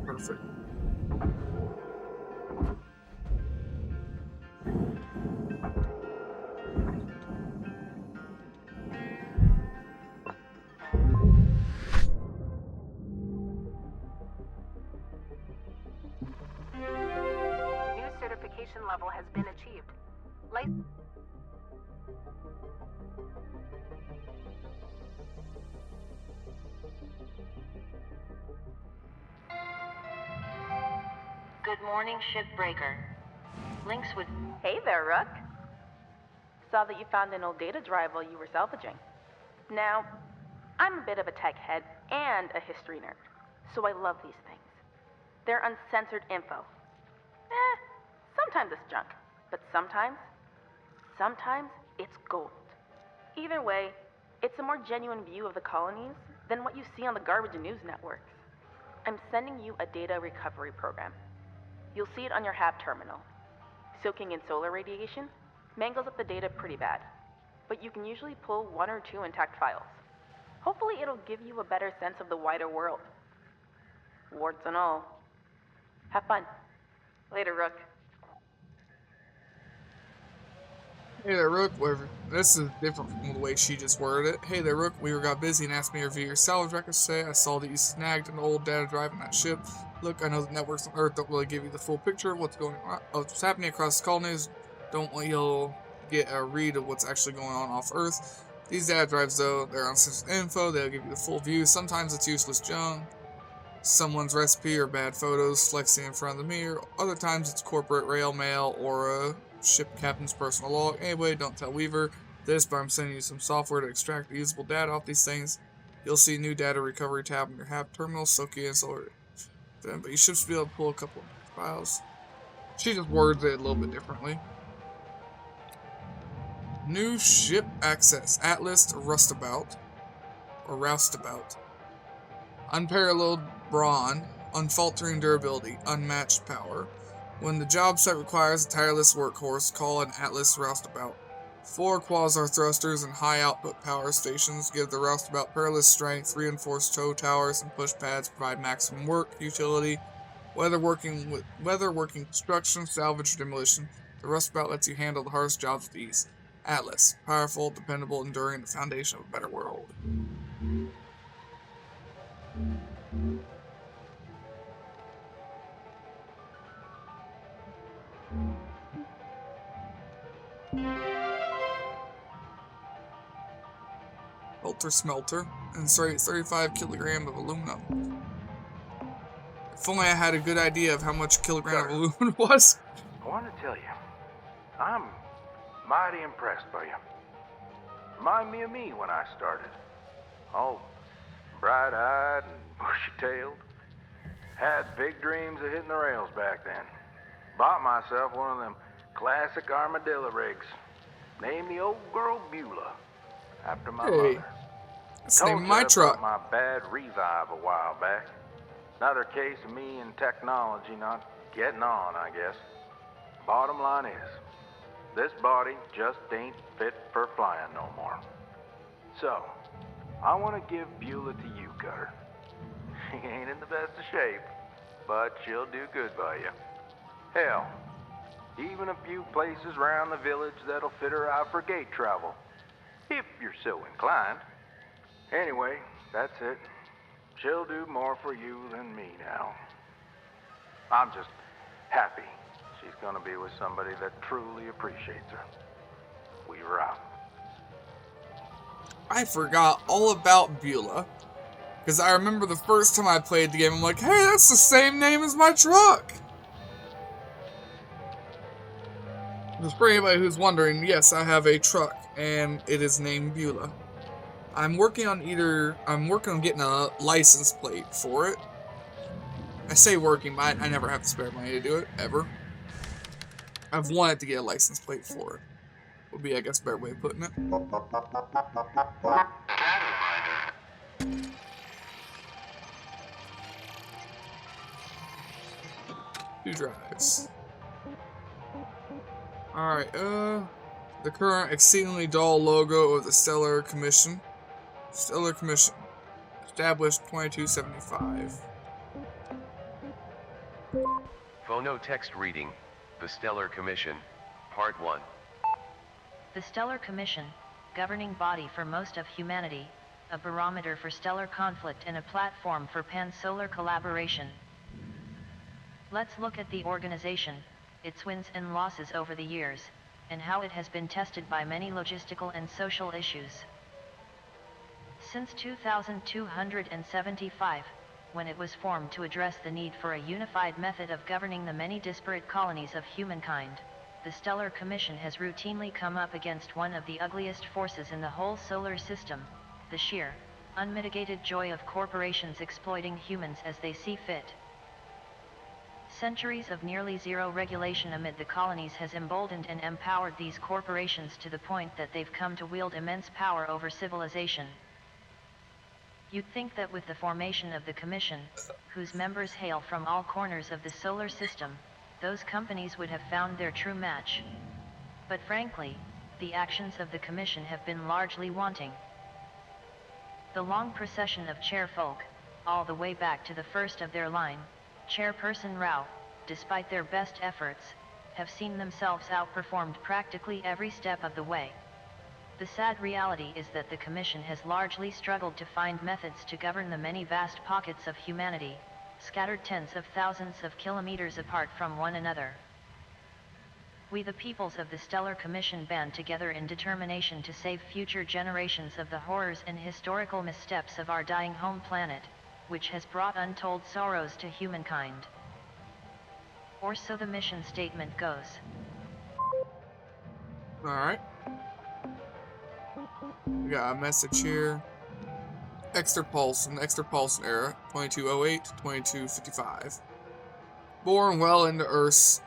Perfect. New certification level has been achieved. Good morning, Shipbreaker. Lynx would... Hey there, Rook. Saw that you found an old data drive while you were salvaging. Now, I'm a bit of a tech head and a history nerd, so I love these things. They're uncensored info. Sometimes it's junk, but sometimes it's gold. Either way, it's a more genuine view of the colonies than what you see on the garbage news networks. I'm sending you a data recovery program. You'll see it on your HAB terminal. Soaking in solar radiation? mangles up the data pretty bad, but you can usually pull 1 or 2 intact files. Hopefully it'll give you a better sense of the wider world. Warts and all. Have fun. Later, Rook. Hey there, Rook. Whatever. This is different from the way she just worded it. Hey there, Rook. We got busy and asked me to review your salvage records today. I saw that you snagged an old data drive in that ship. Look, I know that networks on Earth don't really give you the full picture of what's going on, of what's happening across the colonies. Don't want you'll get a read of what's actually going on off Earth. These data drives, though, they're on sensitive info. They'll give you the full view. Sometimes it's useless junk, someone's recipe or bad photos flexing in front of the mirror. Other times it's corporate rail mail or a ship captain's personal log. Anyway, don't tell Weaver this, but I'm sending you some software to extract the usable data off these things. You'll see a new data recovery tab in your HAP terminal, so cancel it. But you should be able to pull a couple of files. She just words it a little bit differently. New ship access. Atlas Roustabout. Or Roustabout. Unparalleled brawn. Unfaltering durability. Unmatched power. When the job site requires a tireless workhorse, call an Atlas Roustabout. 4 quasar thrusters and high output power stations give the Roustabout perilous strength. Reinforced tow towers and push pads provide maximum work utility. Whether working construction, salvage, or demolition, the Roustabout lets you handle the hardest jobs with ease. Atlas, powerful, dependable, enduring, the foundation of a better world. Ultra smelter, insert 35 kilogram of aluminum. If only I had a good idea of how much a kilogram of aluminum was. I want to tell you, I'm mighty impressed by you. Remind me of me when I started. All bright-eyed and bushy-tailed. Had big dreams of hitting the rails back then. Bought myself one of them classic armadillo rigs. Named the old girl Beulah, after my mother. That's the name of my truck. My bad revive a while back. Another case of me and technology not getting on, I guess. Bottom line is, this body just ain't fit for flying no more. So, I want to give Beulah to you, Cutter. She ain't in the best of shape, but she'll do good by you. Hell, even a few places around the village that'll fit her out for gate travel, if you're so inclined. Anyway, that's it. She'll do more for you than me now. I'm just happy she's gonna be with somebody that truly appreciates her. Weaver out. I forgot all about Beulah. Because I remember the first time I played the game, I'm like, hey, that's the same name as my truck! Just for anybody who's wondering, yes, I have a truck, and it is named Beulah. I'm working on getting a license plate for it. I say working, but I never have the spare money to do it, ever. I've wanted to get a license plate for it. Would be, I guess, a better way of putting it. Two drives. Alright, the current exceedingly dull logo of the Stellar Commission. Stellar Commission. Established 2275. Phonotext reading, The Stellar Commission, Part 1. The Stellar Commission, governing body for most of humanity, a barometer for stellar conflict and a platform for pan-solar collaboration. Let's look at the organization, its wins and losses over the years, and how it has been tested by many logistical and social issues. Since 2275, when it was formed to address the need for a unified method of governing the many disparate colonies of humankind, the Stellar Commission has routinely come up against one of the ugliest forces in the whole solar system, the sheer, unmitigated joy of corporations exploiting humans as they see fit. Centuries of nearly zero regulation amid the colonies has emboldened and empowered these corporations to the point that they've come to wield immense power over civilization. You'd think that with the formation of the Commission, whose members hail from all corners of the solar system, those companies would have found their true match. But frankly, the actions of the Commission have been largely wanting. The long procession of chairfolk, all the way back to the first of their line, Chairperson Rao, despite their best efforts, have seen themselves outperformed practically every step of the way. The sad reality is that the Commission has largely struggled to find methods to govern the many vast pockets of humanity, scattered tens of thousands of kilometers apart from one another. We the peoples of the Stellar Commission band together in determination to save future generations of the horrors and historical missteps of our dying home planet, which has brought untold sorrows to humankind. Or so the mission statement goes. Alright. We got a message here. Extra Paulson era, 2208 to 2255. Born well into Earth's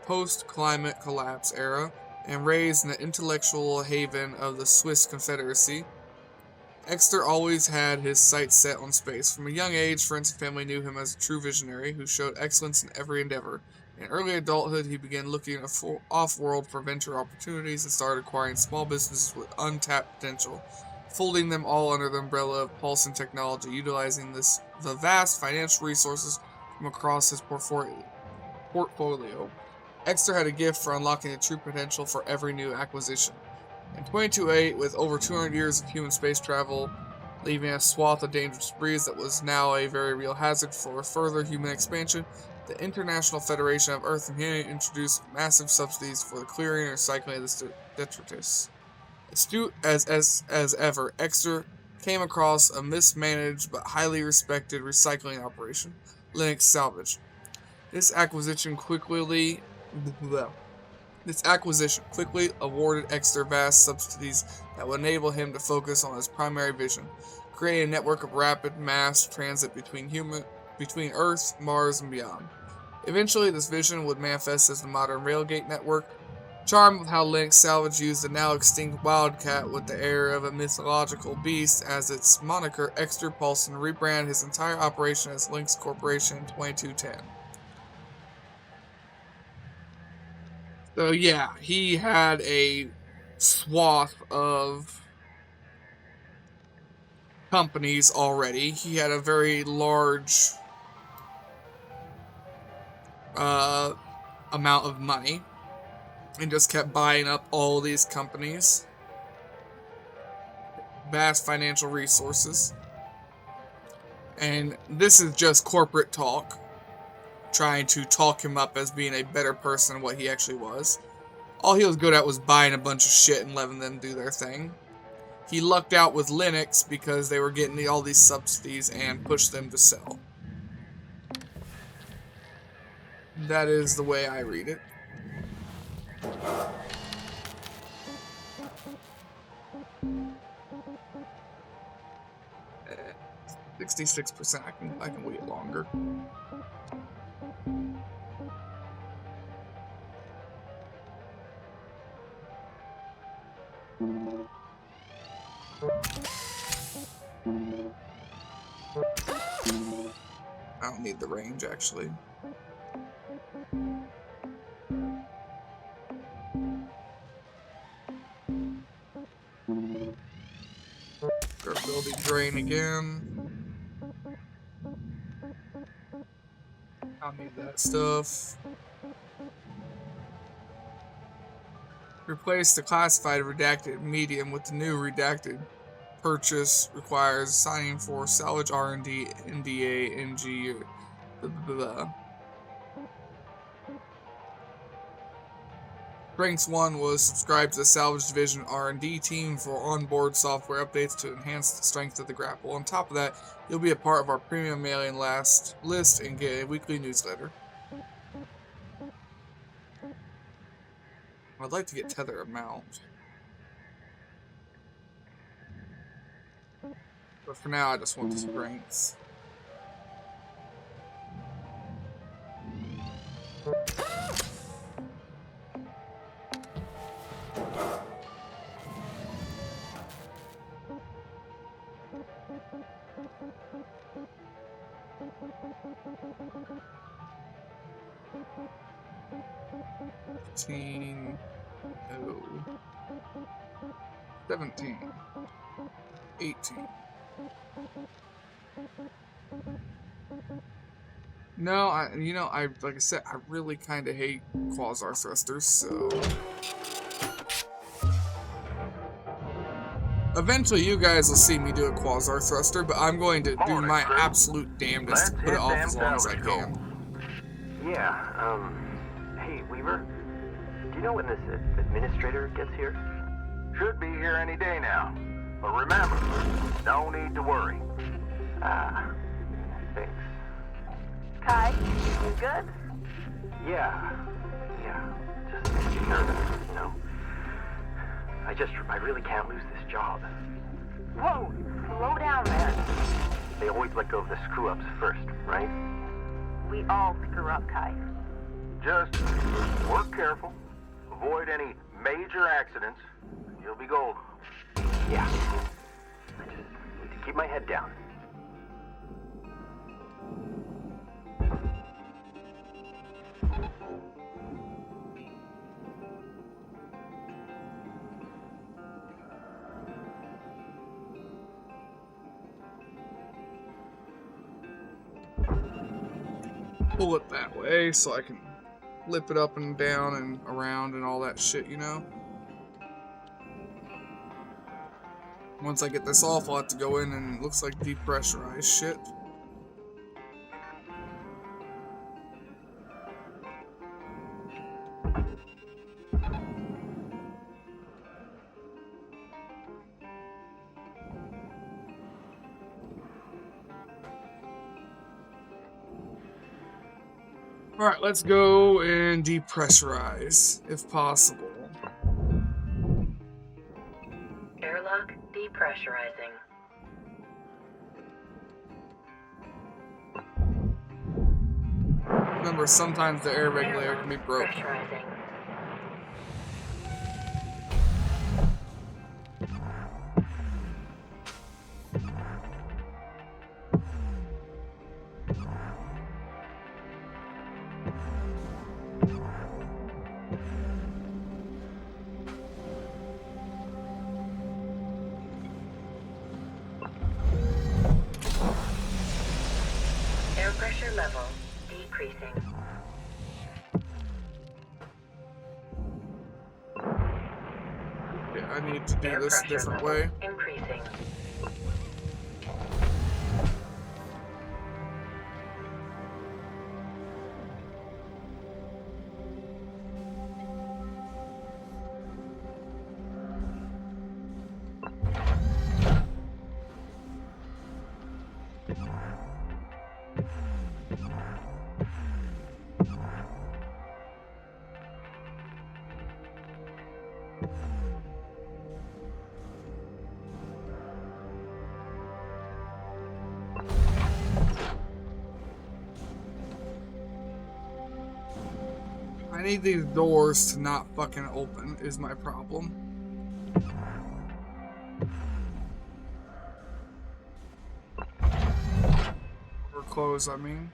post-climate collapse era, and raised in the intellectual haven of the Swiss Confederacy, Exter always had his sights set on space. From a young age, friends and family knew him as a true visionary who showed excellence in every endeavor. In early adulthood, he began looking off-world for venture opportunities and started acquiring small businesses with untapped potential, folding them all under the umbrella of Paulson Technology, utilizing the vast financial resources from across his portfolio. Exter had a gift for unlocking the true potential for every new acquisition. In 2208, with over 200 years of human space travel, leaving a swath of dangerous breeze that was now a very real hazard for further human expansion, the International Federation of Earth and Humanity introduced massive subsidies for the clearing and recycling of the detritus. Astute as ever, Exter came across a mismanaged but highly respected recycling operation, Linux Salvage. This acquisition quickly awarded Exter vast subsidies that would enable him to focus on his primary vision, creating a network of rapid mass transit between Earth, Mars, and beyond. Eventually, this vision would manifest as the modern railgate network. Charmed with how Linux Salvage used the now extinct Wildcat with the air of a mythological beast as its moniker, Exter Paulson rebranded his entire operation as Lynx Corporation in 2210. So yeah, he had a swath of companies already. He had a very large amount of money and just kept buying up all these companies. Vast financial resources. And this is just corporate talk, trying to talk him up as being a better person than what he actually was. All he was good at was buying a bunch of shit and letting them do their thing. He lucked out with Linux because they were getting all these subsidies and pushed them to sell. That is the way I read it. Uh, 66%. I can wait longer. I don't need the range, actually. Durability drain again. I don't need that stuff. Replace the classified redacted medium with the new redacted. Purchase requires signing for salvage R&D, NDA, NG, blah, blah, blah. Strengths 1 was subscribed to the Salvage Division R&D team for onboard software updates to enhance the strength of the grapple. On top of that, you'll be a part of our premium mailing list and get a weekly newsletter. I'd like to get tether amount. But for now, I just want the strengths. So 17, 18. No, I like I said, I really kind of hate quasar thrusters, so eventually you guys will see me do a quasar thruster, but I'm going to do my absolute damnedest to put it off as long as I can. Yeah, hey, Weaver, do you know when this administrator gets here? Should be here any day now. But remember, no need to worry. Thanks. Kai, you good? Yeah, just nervous, you know. I really can't lose this job. Whoa, slow down, man. They always let go of the screw-ups first, right? We all screw up, Kai. Just work careful. Avoid any major accidents. You'll be golden. Yeah. I just need to keep my head down. Pull it that way so I can flip it up and down and around and all that shit, you know? Once I get this off, I'll have to go in and it looks like depressurize shit. Alright, let's go and depressurize, if possible. Airlock depressurizing. Remember, sometimes the air regulator can be broke. Pressurizing. Air pressure level decreasing. Yeah, I need to do Air this a pressure different level way. increasing. I need these doors to not fucking open, is my problem. Or close, I mean.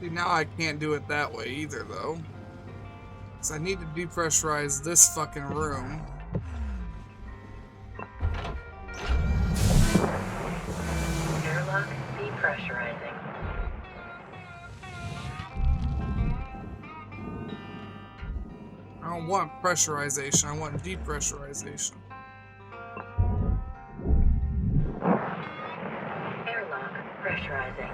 See, now I can't do it that way either, though. So I need to depressurize this fucking room. Airlock depressurizing. I don't want pressurization, I want depressurization. Airlock pressurizing.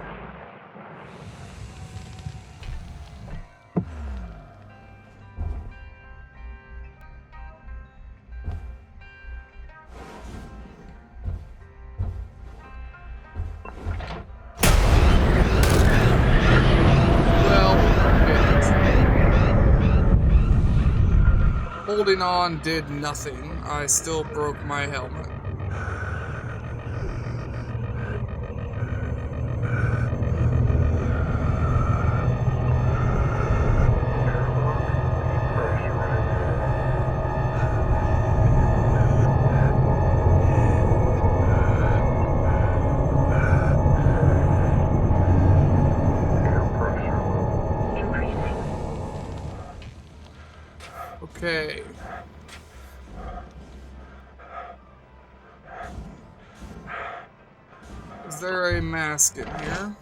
Holding on did nothing. I still broke my helmet. Okay. Is there a mask in here?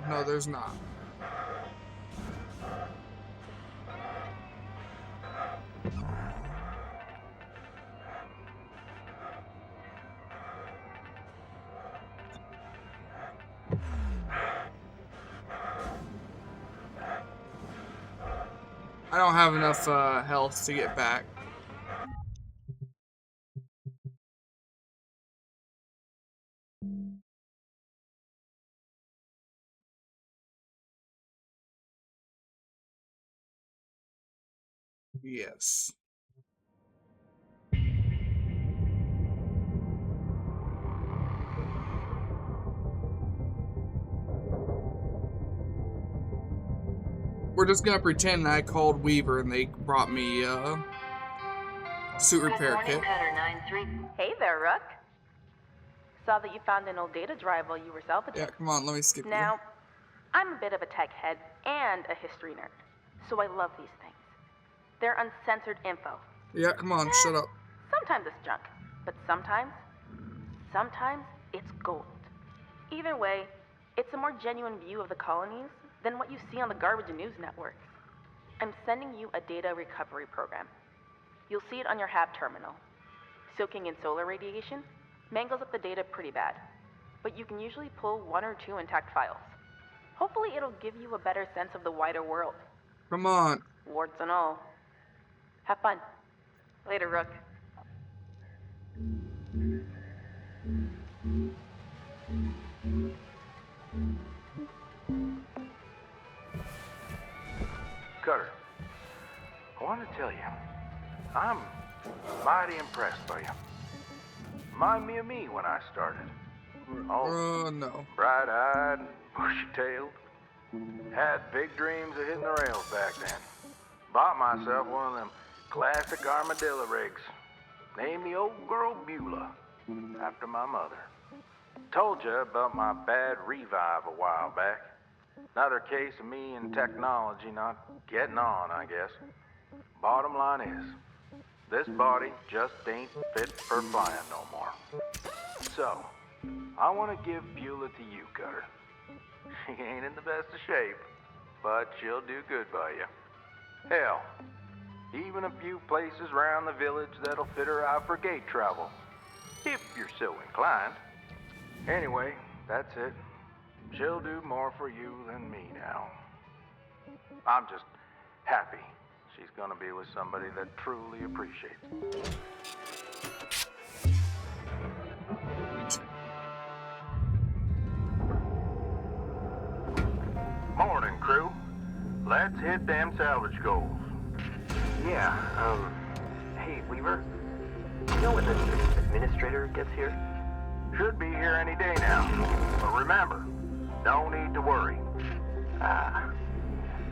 No, there's not. I don't have enough health to get back. Yes. We're just gonna pretend I called Weaver and they brought me suit repair kit. Cutter 9-3. Hey there, Rook. Saw that you found an old data drive while you were salvaging. Yeah, come on, let me skip Now, I'm a bit of a tech head and a history nerd, so I love these things. They're uncensored info. you. Yeah, come on, shut up. Sometimes it's junk, but sometimes it's gold. Either way, it's a more genuine view of the colonies than what you see on the garbage news networks. I'm sending you a data recovery program. You'll see it on your HAB terminal. Soaking in solar radiation mangles up the data pretty bad, but you can usually pull 1 or 2 intact files. Hopefully it'll give you a better sense of the wider world. Come on. Warts and all. Have fun. Later, Rook. Cutter, I want to tell you, I'm mighty impressed by you. Remind me of me when I started. Oh, no. Bright-eyed and bushy-tailed. Had big dreams of hitting the rails back then. Bought myself one of them classic armadillo rigs. Named the old girl Beulah, after my mother. Told you about my bad revive a while back. Another case of me and technology not getting on, I guess. Bottom line is, this body just ain't fit for flying no more. So, I want to give Beulah to you, Cutter. She ain't in the best of shape, but she'll do good by you. Hell, even a few places around the village that'll fit her out for gate travel, if you're so inclined. Anyway, that's it. She'll do more for you than me now. I'm just happy she's gonna be with somebody that truly appreciates it. Morning, crew. Let's hit them salvage goals. Yeah, hey, Weaver. You know when the administrator gets here? Should be here any day now. But remember, no need to worry. Ah,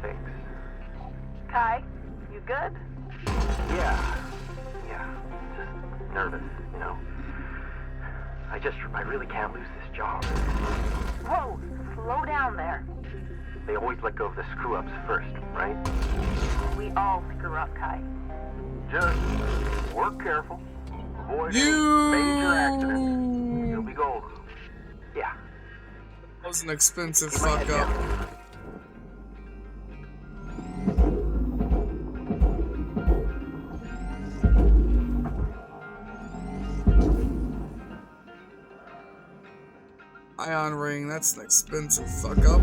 thanks. Kai, you good? Yeah, just nervous, you know. I really can't lose this job. Whoa, slow down there. They always let go of the screw-ups first, right? We all screw up, Kai. Just work careful. Avoid any major accidents. You'll be golden. Yeah. That was an expensive Keep my fuck head up. down. Ion ring, that's an expensive fuck up.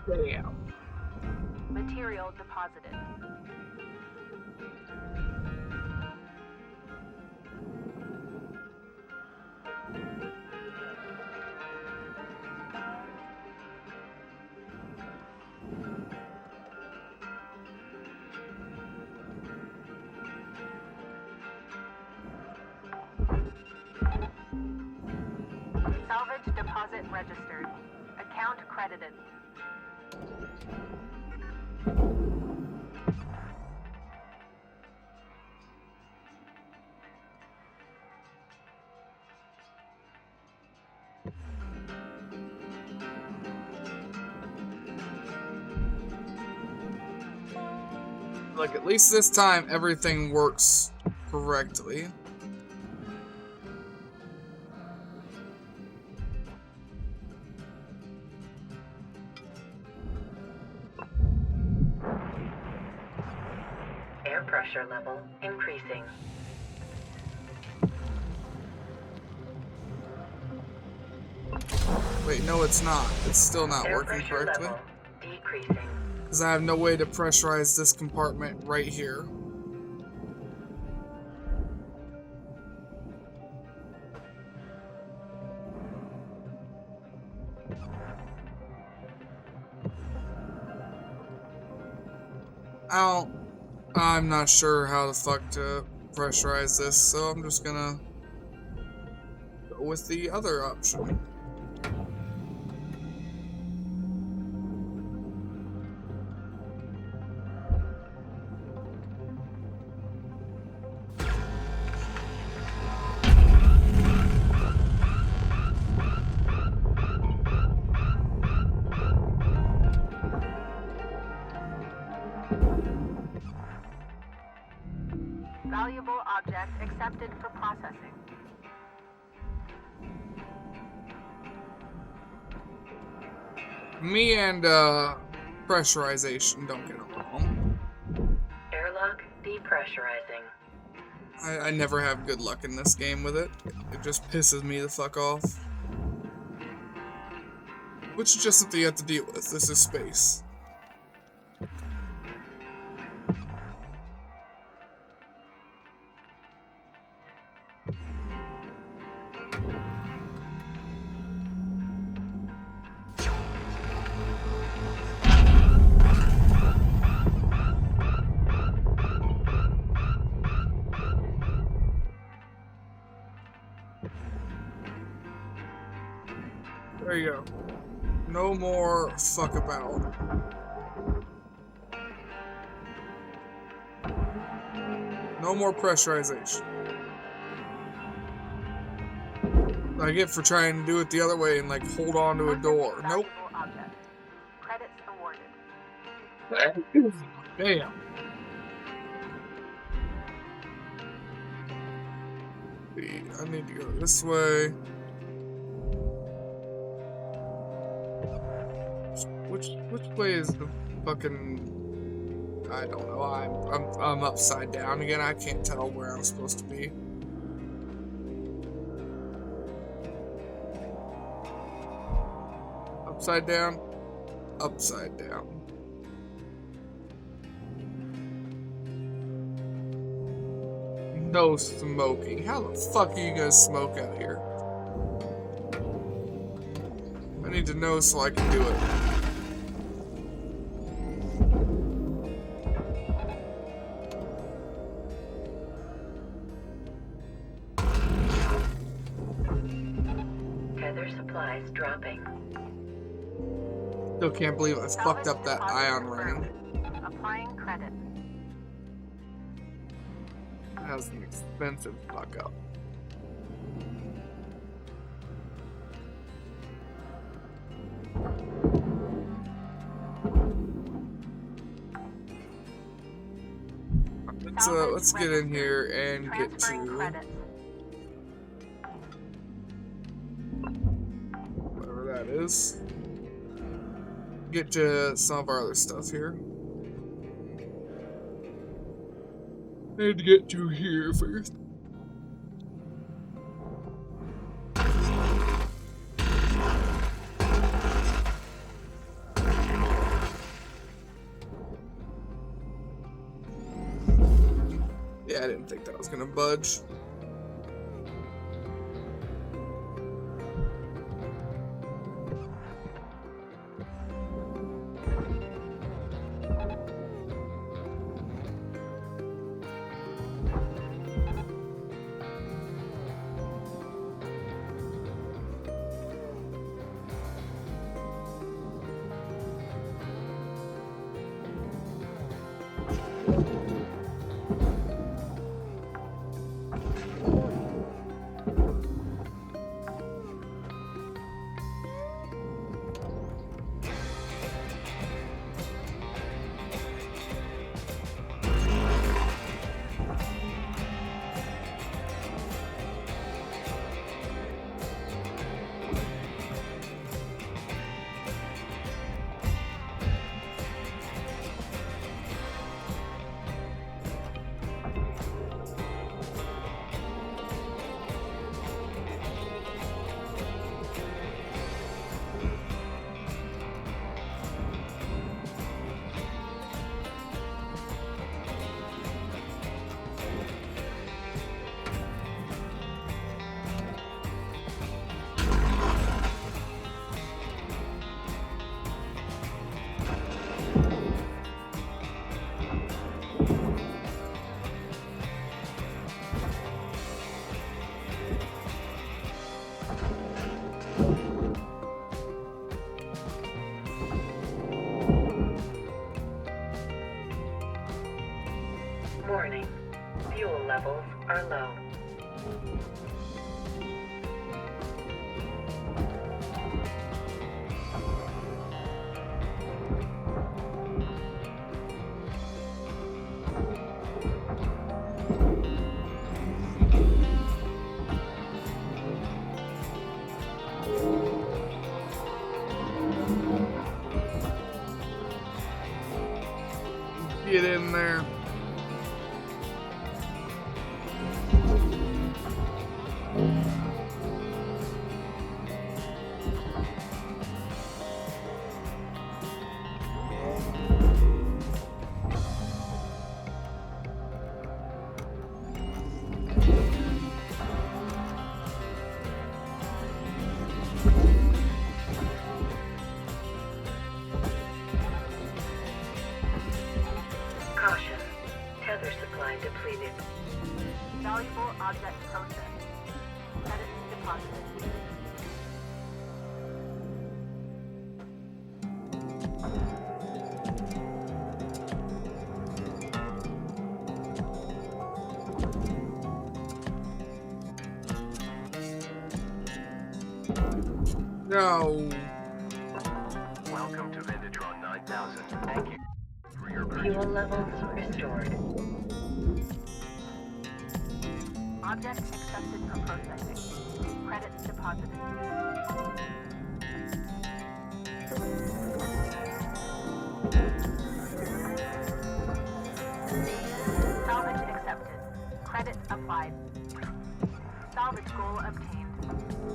Damn. Material deposited. deposit registered. Account credited. Like, at least this time, everything works correctly. Air pressure level increasing. Wait, no, it's not. It's still not Air working pressure correctly. level decreasing. Because I have no way to pressurize this compartment right here. I'm not sure how the fuck to pressurize this, so I'm just gonna go with the other option. Valuable object accepted for processing. Me and pressurization don't get along. Airlock depressurizing. I never have good luck in this game with it. It just pisses me the fuck off. Which is just something you have to deal with. This is space. There you go. No more fuck about. No more pressurization. I get for trying to do it the other way and like hold on to a door. Nope. Valuable object. Credits awarded. Damn. I need to go this way. Which way is the fucking? I don't know. I'm upside down again. I can't tell where I'm supposed to be. Upside down. Upside down. No smoking. How the fuck are you gonna smoke out here? I need to know so I can do it. Tether supplies dropping. Still can't believe I fucked up that Deposit ion ring. confirmed. Applying credit. That was an expensive fuck up. Let's get in here and get Transferring to credits. whatever that is. Get to some of our other stuff here. Need to get to here first. Yeah, I didn't think that was gonna budge. Warning. Fuel levels are low. Get in there. Caution. Tether supply depleted. Valuable object processed. Credits deposited. No. Welcome to Vendatron 9000. Thank you for your purchase. Fuel levels restored. Object accepted for processing. Credits deposited. Salvage accepted. Credits applied. Salvage goal obtained.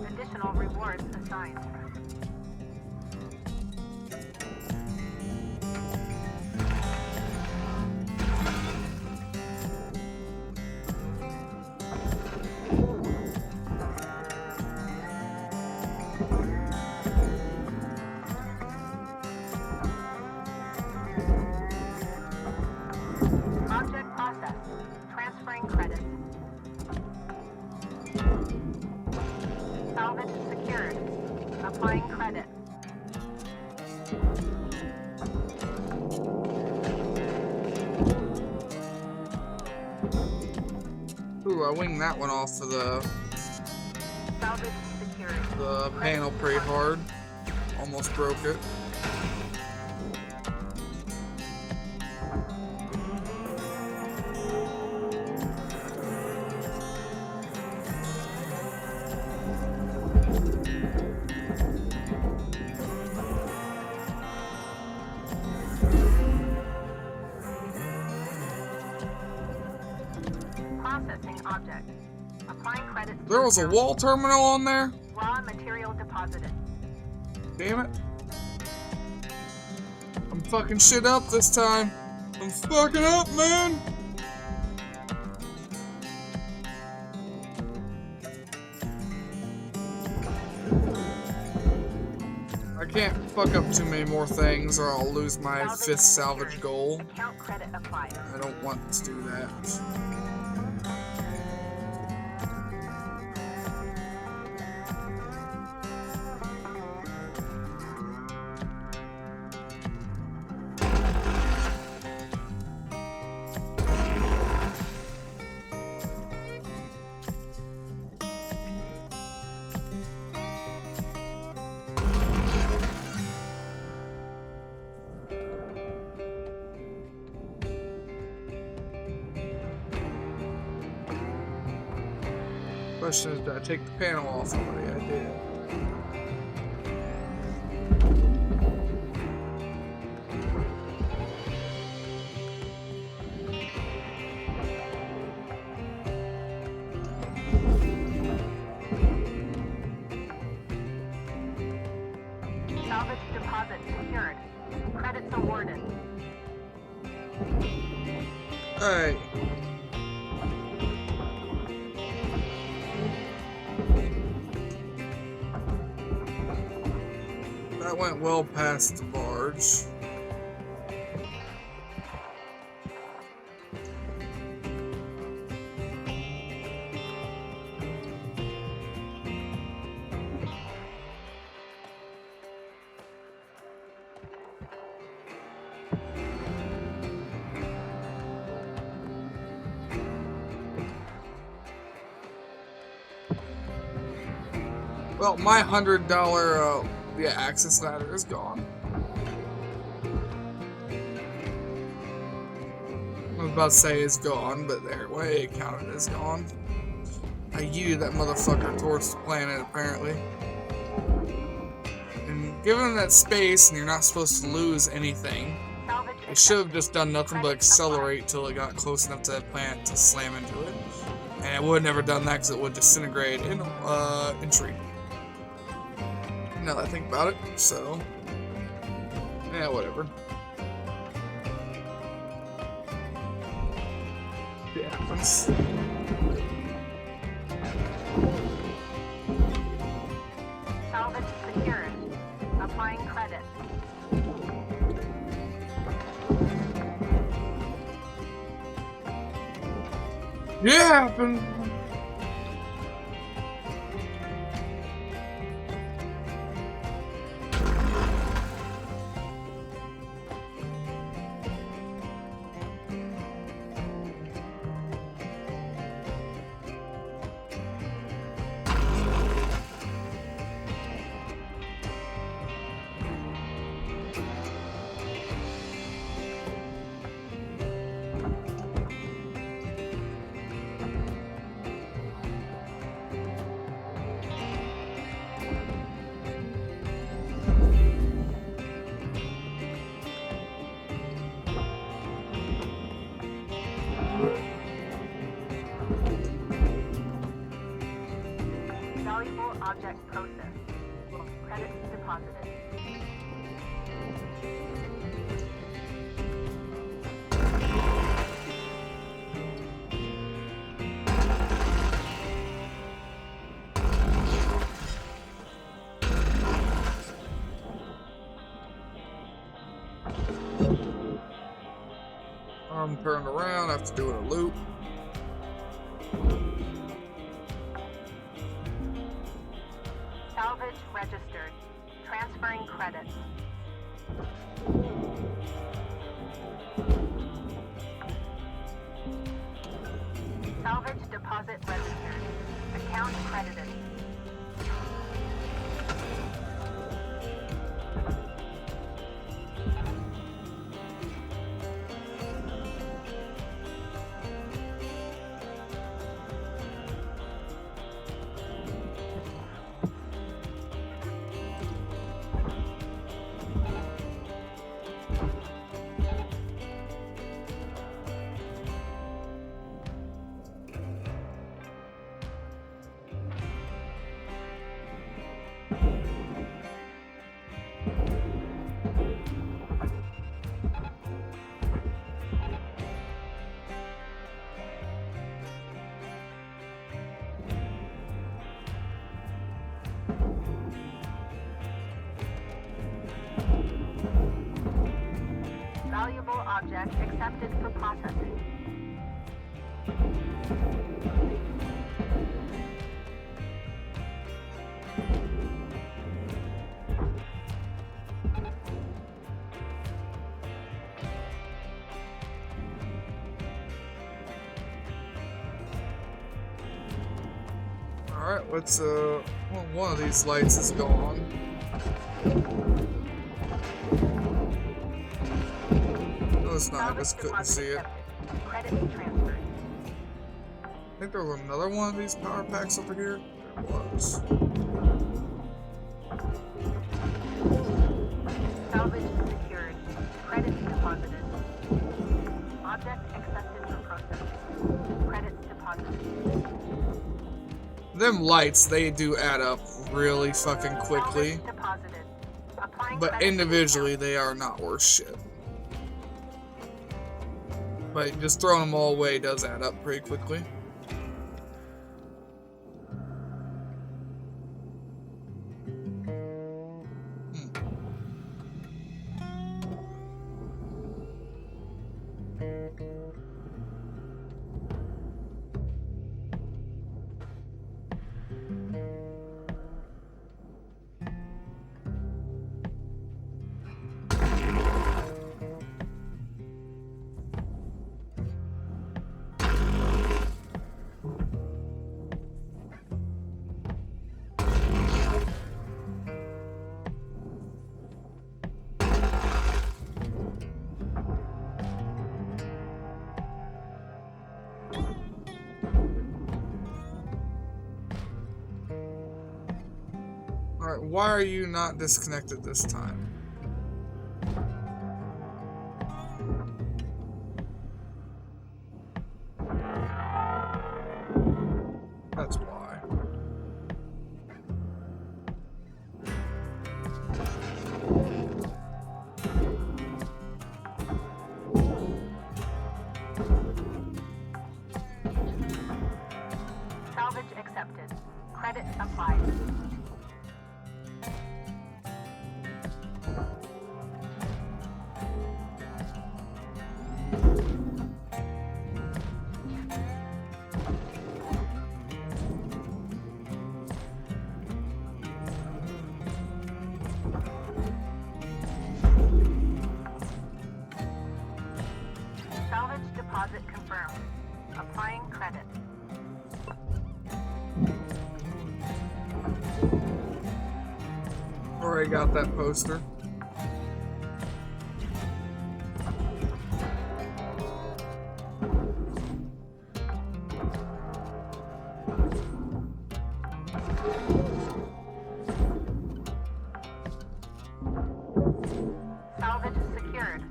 Additional rewards assigned. Object processed. Transferring credits. Salvage secured. Applying credit. Ooh, I winged that one off of Salvage secured. the panel pretty hard. Almost broke it. Processing object. Applying credits. There was a wall terminal on there? Raw material deposited. Damn it. I'm fucking shit up this time. I'm fucking up, man. I can't fuck up too many more things or I'll lose my Salvage 5th salvage secured. goal. Account credit applied. I don't want to do that. Question is, did I take the panel off already? I did. Salvage deposit secured. Credits awarded. Alright. That went well past the barge. Well, my $100 access ladder is gone. I was about to say it's gone, but there, way it counted as gone. I yeeted that motherfucker towards the planet, apparently. And given that space, and you're not supposed to lose anything, it should have just done nothing but accelerate till it got close enough to that planet to slam into it. And it would have never done that because it would disintegrate in entry. Now that I think about it, so yeah, whatever. It happens. Salvage secured. Applying credit. Yeah, it happened. Valuable object processed. Credits deposited. I'm turned around after doing a loop. Salvage registered. Transferring credits. Salvage deposit registered. Account credited. Valuable object accepted for processing. Alright, let's well, one of these lights is gone. No, it's not, I just couldn't see it. Credits transferred. I think there was another one of these power packs over here. There was. Salvage secured. Credits deposited. Object accepted for processing. Credits deposited. Them lights, they do add up really fucking quickly. Salvage deposited. Applying But credits. individually, they are not worth shit. But just throwing them all away does add up pretty quickly. Alright, why are you not disconnected this time? That's why. Salvage accepted. Credit applied. Salvage deposit confirmed. Applying credit. Already got that poster. Salvage secured.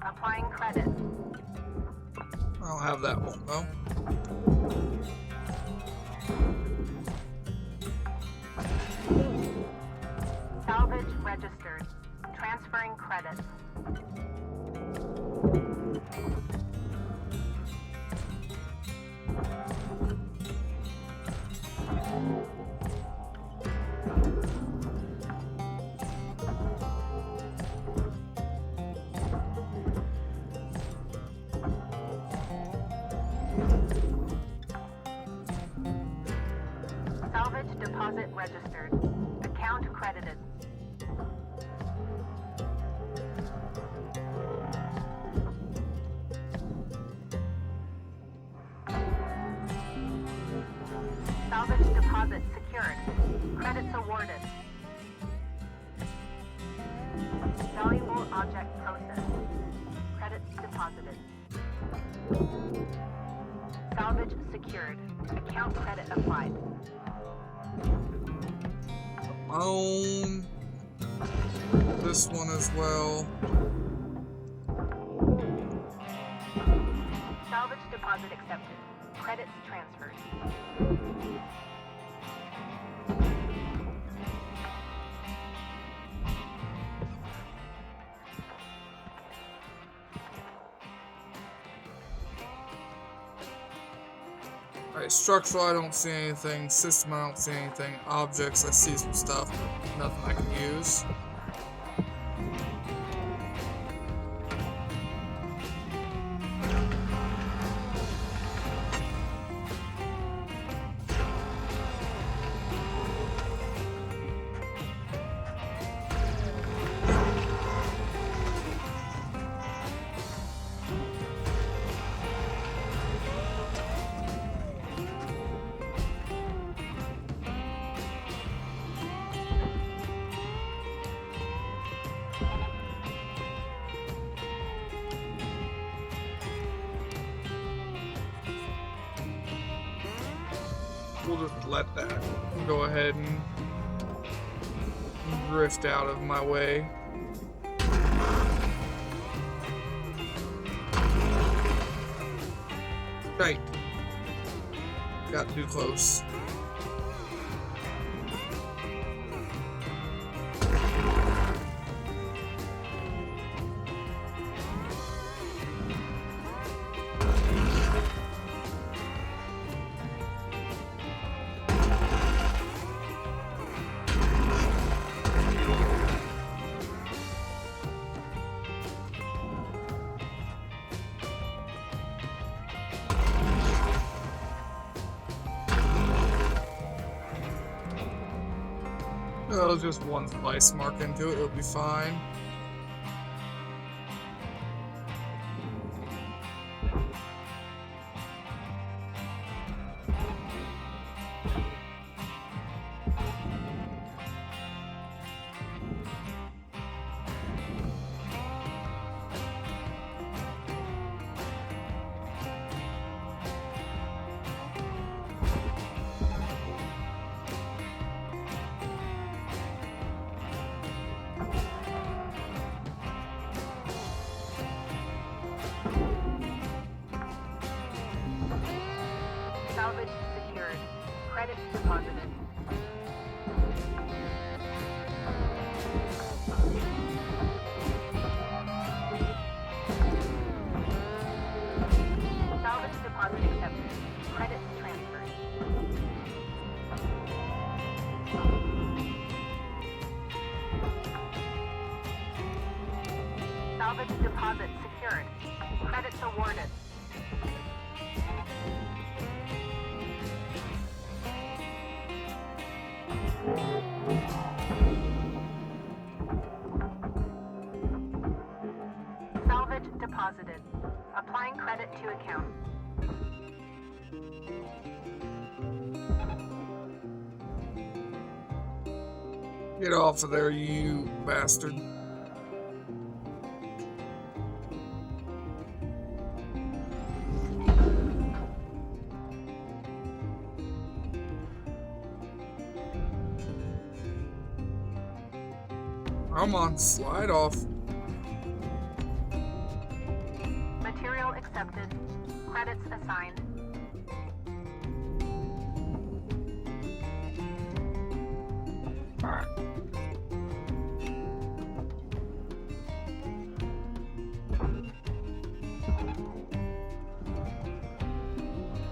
Applying credit. I don't have that one though. Salvage registered. Transferring credits. Salvage deposit registered. Account credited. Salvage deposit secured. Credits awarded. Valuable object processed. Credits deposited. Salvage secured. Account credit applied. Own this one as well. Salvage deposit accepted. Credits transferred. Alright, structural, I don't see anything. System, I don't see anything. Objects, I see some stuff. Nothing I can use. We'll just let that go ahead and drift out of my way. Right. Got too close. Oh, just one slice mark into it, it'll be fine. Salvage secured. Credits deposited. Salvage deposit accepted. Credits transferred. Salvage deposit secured. Credits awarded. Salvage deposited. Applying credit to account. Get off of there, you bastard. Come on, slide off. Material accepted. Credits assigned.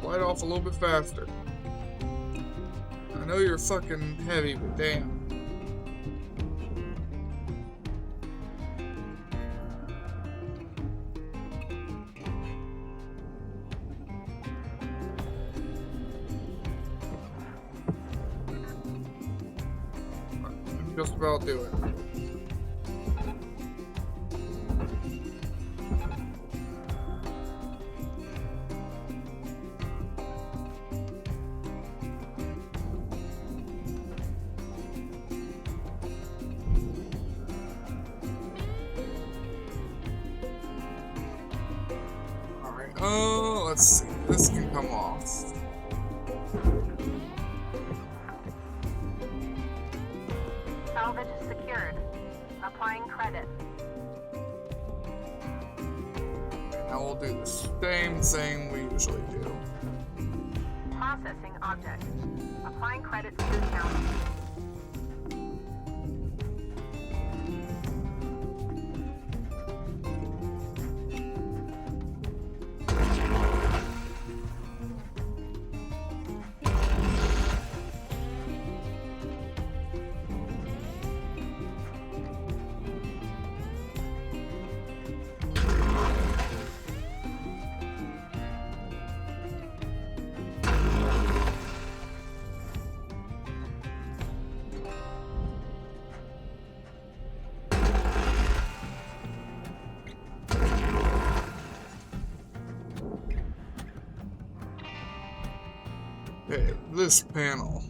Slide off a little bit faster. I know you're fucking heavy, but damn. Just about do it. Alright, let's see. This can come off. Salvage secured. Applying credit. Now we'll do the same thing we usually do. Processing object. Applying credits to account. Okay, this panel.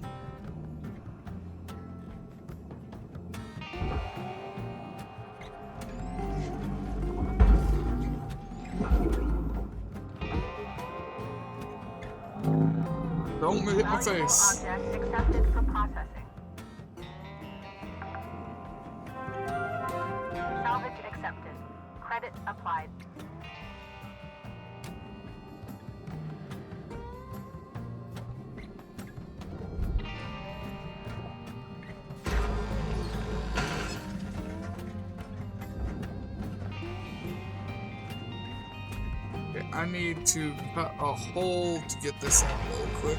Don't hit my Valuable face. object accepted for processing. Salvage accepted. Credit applied. Okay, I need to cut a hole to get this in really quick.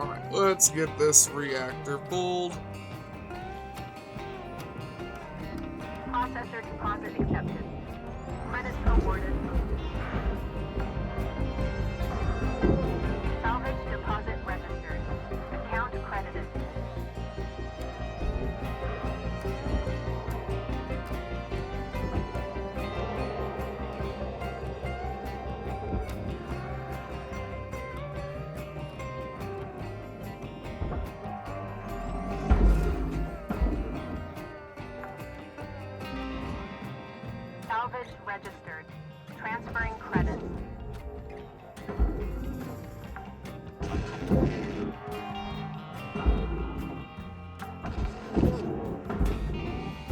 Alright, let's get this reactor pulled. Processor deposit accepted. Credits awarded. Salvage deposit registered. Account credited. Salvage registered. Transferring credits.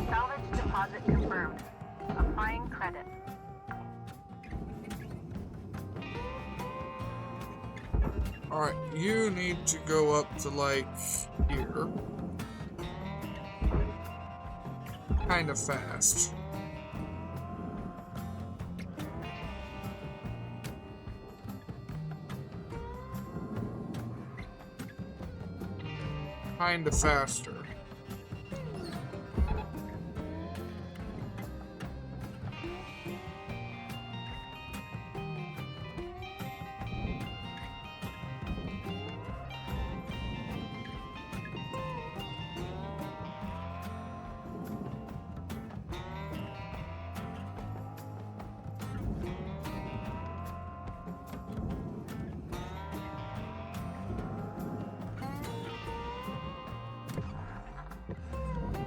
Salvage deposit confirmed. Applying credit. Alright, you need to go up to like here. Kinda fast. Kinda faster.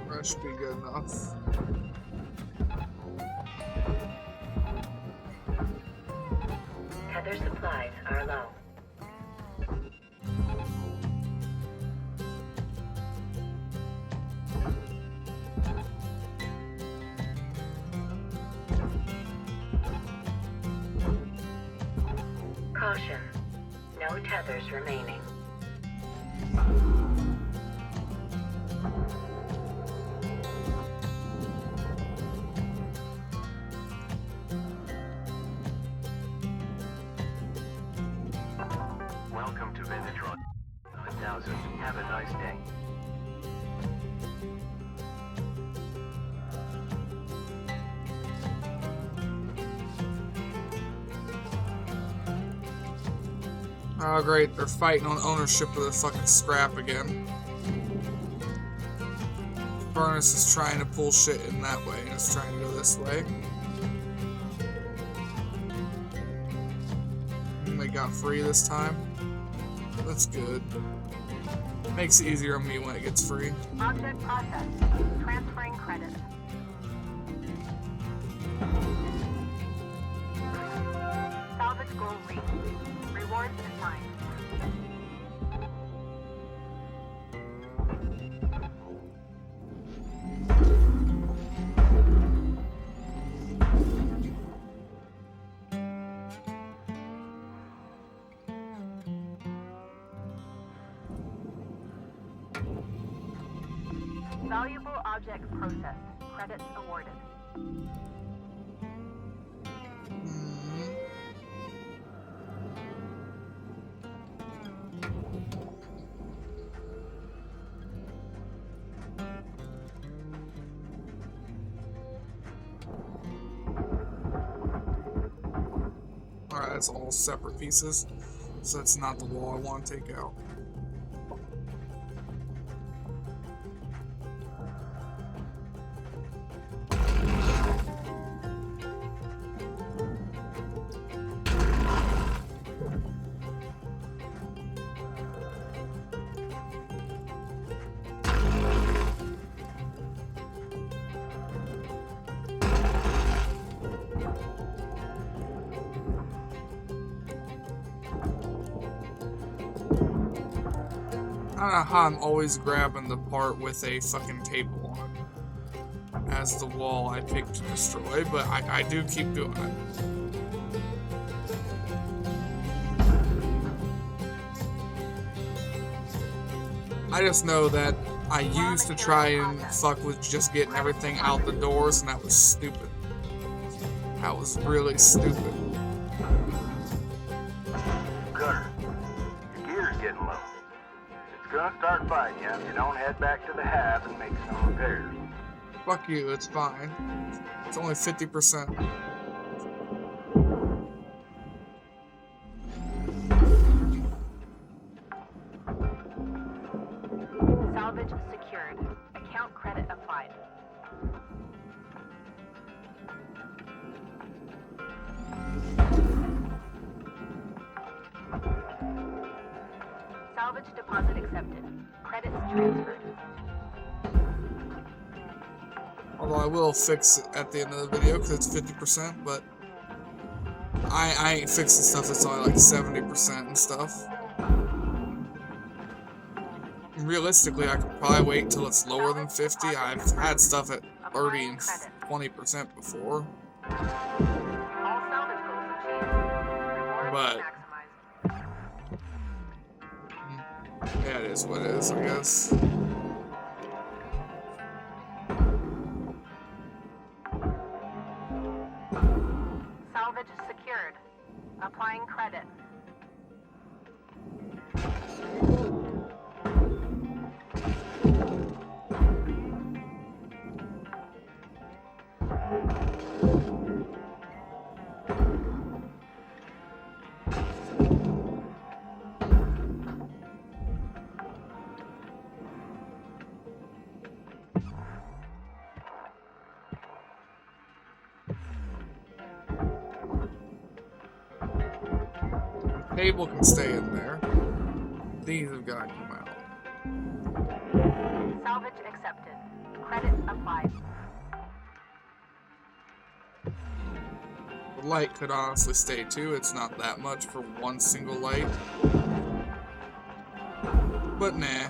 That should be good enough. Tether supplies are low. Caution. No tethers remaining. Welcome to Venetron 9000. Have a nice day. Oh great, they're fighting on ownership of the fucking scrap again. Furnace is trying to pull shit in that way, and it's trying to go this way. And they got free this time. That's good. Makes it easier on me when it gets free. Object processed. Transferring credits. Salvage goal reached. Rewards assigned. Valuable object processed. Credits awarded. Alright, that's all separate pieces. So that's not the wall I want to take out. I don't know how I'm always grabbing the part with a fucking table on it as the wall I picked to destroy, but I do keep doing it. I just know that I used to try and fuck with just getting everything out the doors, and that was stupid. That was really stupid. Gunner, your gear's getting low. gonna start fighting you if you don't head back to the hab and make some repairs. Fuck you, it's fine. It's only 50%. Salvage secured. Account credit applied. Salvage deposit accepted. Credits transferred. Although I will fix it at the end of the video because it's 50%, but I ain't fixing stuff that's only like 70% and stuff. Realistically, I could probably wait until it's lower than 50. I've had stuff at 30 and 20% before. All salvage goals achieved. Rewards But maximized. yeah, it is what it is, I guess. Salvage secured. Applying credit. Table can stay in there. These have got to come out. Salvage accepted. Credit applied. The light could honestly stay too. It's not that much for one single light. But nah.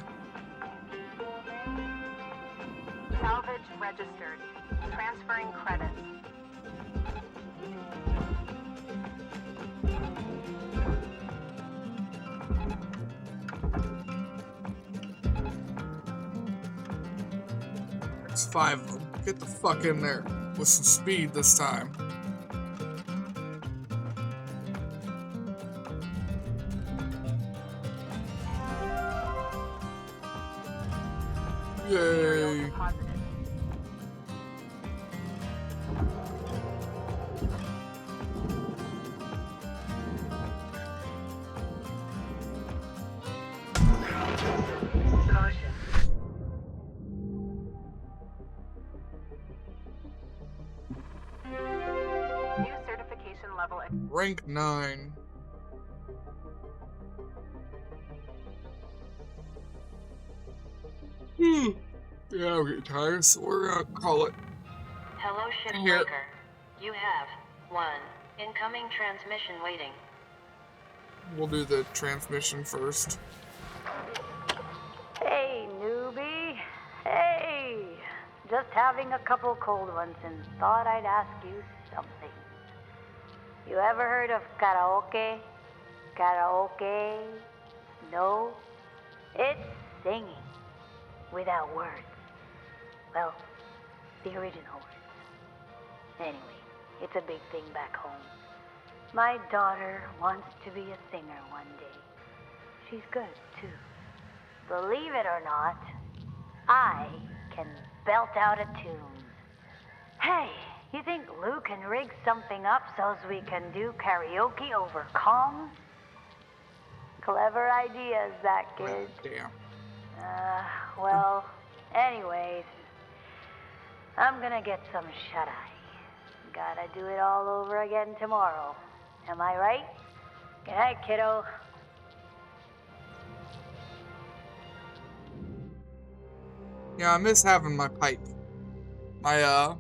Salvage registered. Transferring credits. There's 5 of them. Get the fuck in there. With some speed this time. Material Yay. deposited. Caution. New certification level. Rank 9. Yeah, I'm getting tired, so we're gonna call it. Hello, Here. Shipbreaker. You have 1 incoming transmission waiting. We'll do the transmission first. Hey, newbie. Hey. Just having a couple cold ones and thought I'd ask you something. You ever heard of karaoke? Karaoke? No? It's singing without words. Well, the original words. Anyway, it's a big thing back home. My daughter wants to be a singer one day. She's good, too. Believe it or not, I can belt out a tune. Hey, you think Lou can rig something up so's we can do karaoke over comms? Clever ideas, that kid. Damn. Well, anyways, I'm gonna get some shut-eye. Gotta do it all over again tomorrow. Am I right? Good night, kiddo. Yeah, I miss having my pipe. My,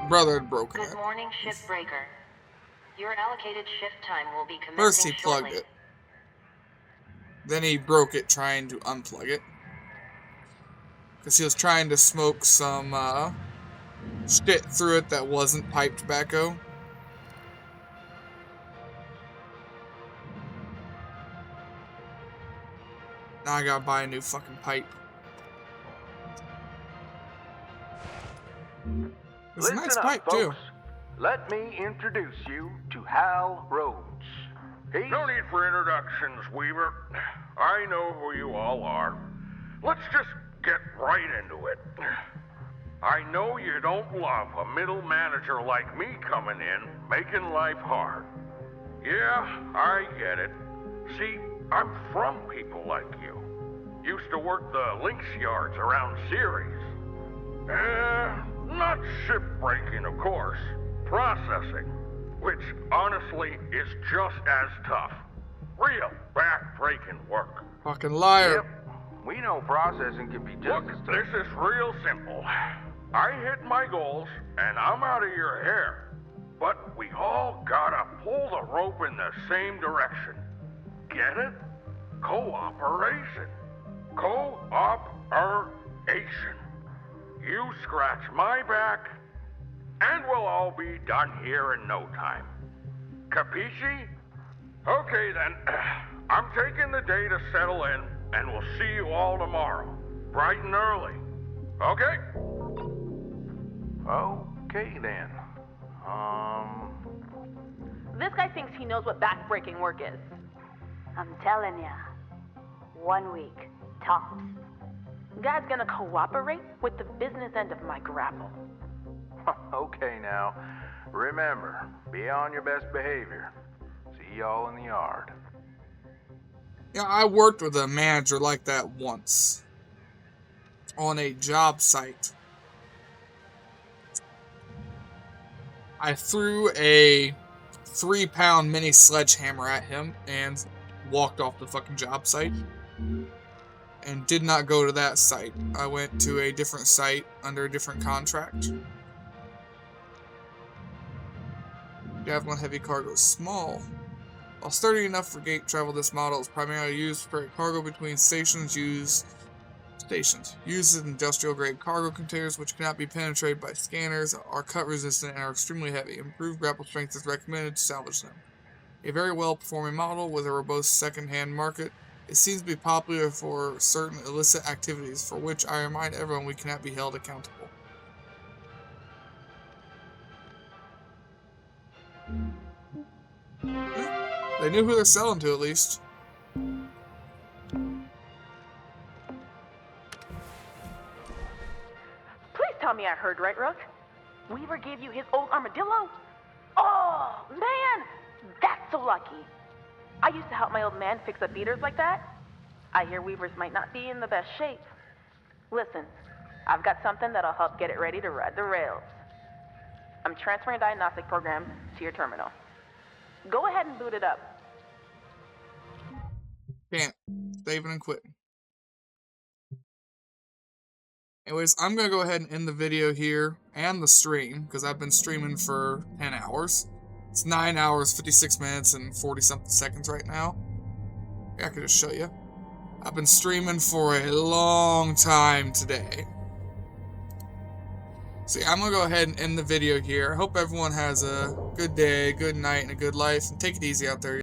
brother had broken Good it. morning, Shipbreaker. Your allocated shift time will be commencing First he plugged shortly. it. Then he broke it trying to unplug it. Because he was trying to smoke some, shit through it that wasn't pipe tobacco. Now I gotta buy a new fucking pipe. It's a nice Listen pipe, up, too. folks. Let me introduce you to Hal Rhodes. No need for introductions, Weaver. I know who you all are. Let's just get right into it. I know you don't love a middle manager like me coming in, making life hard. Yeah, I get it. See, I'm from people like you. Used to work the links yards around Ceres. Not shipbreaking, of course. Processing, which honestly is just as tough. Real back-breaking work. Fucking liar. Yep. We know processing can be just as tough. This is real simple. I hit my goals, and I'm out of your hair. But we all gotta pull the rope in the same direction. Get it? Cooperation. Cooperation. You scratch my back, and we'll all be done here in no time. Capisci? Okay then, I'm taking the day to settle in, and we'll see you all tomorrow, bright and early. Okay? Okay then. This guy thinks he knows what back-breaking work is. I'm telling ya. 1 week, tops. Guy's gonna cooperate with the business end of my grapple. Okay now. Remember, be on your best behavior. See y'all in the yard. Yeah, I worked with a manager like that once. On a job site. I threw a 3-pound mini sledgehammer at him and walked off the fucking job site. And did not go to that site. I went to a different site under a different contract. Javelin heavy cargo is small. While sturdy enough for gate travel, this model is primarily used for cargo between stations. Uses industrial grade cargo containers which cannot be penetrated by scanners, are cut resistant, and are extremely heavy. Improved grapple strength is recommended to salvage them. A very well performing model with a robust second-hand market. It seems to be popular for certain illicit activities, for which I remind everyone we cannot be held accountable. They knew who they're selling to, at least. Please tell me I heard right, Rook. Weaver gave you his old armadillo? Oh, man! That's so lucky. I used to help my old man fix up beaters like that. I hear Weavers might not be in the best shape. Listen, I've got something that'll help get it ready to ride the rails. I'm transferring a diagnostic program to your terminal. Go ahead and boot it up. Can't. Saving and quitting. Anyways, I'm going to go ahead and end the video here and the stream, because I've been streaming for 10 hours. It's 9 hours, 56 minutes, and 40-something seconds right now. I could just show you. I've been streaming for a long time today. So yeah, I'm going to go ahead and end the video here. I hope everyone has a good day, good night, and a good life. And take it easy out there.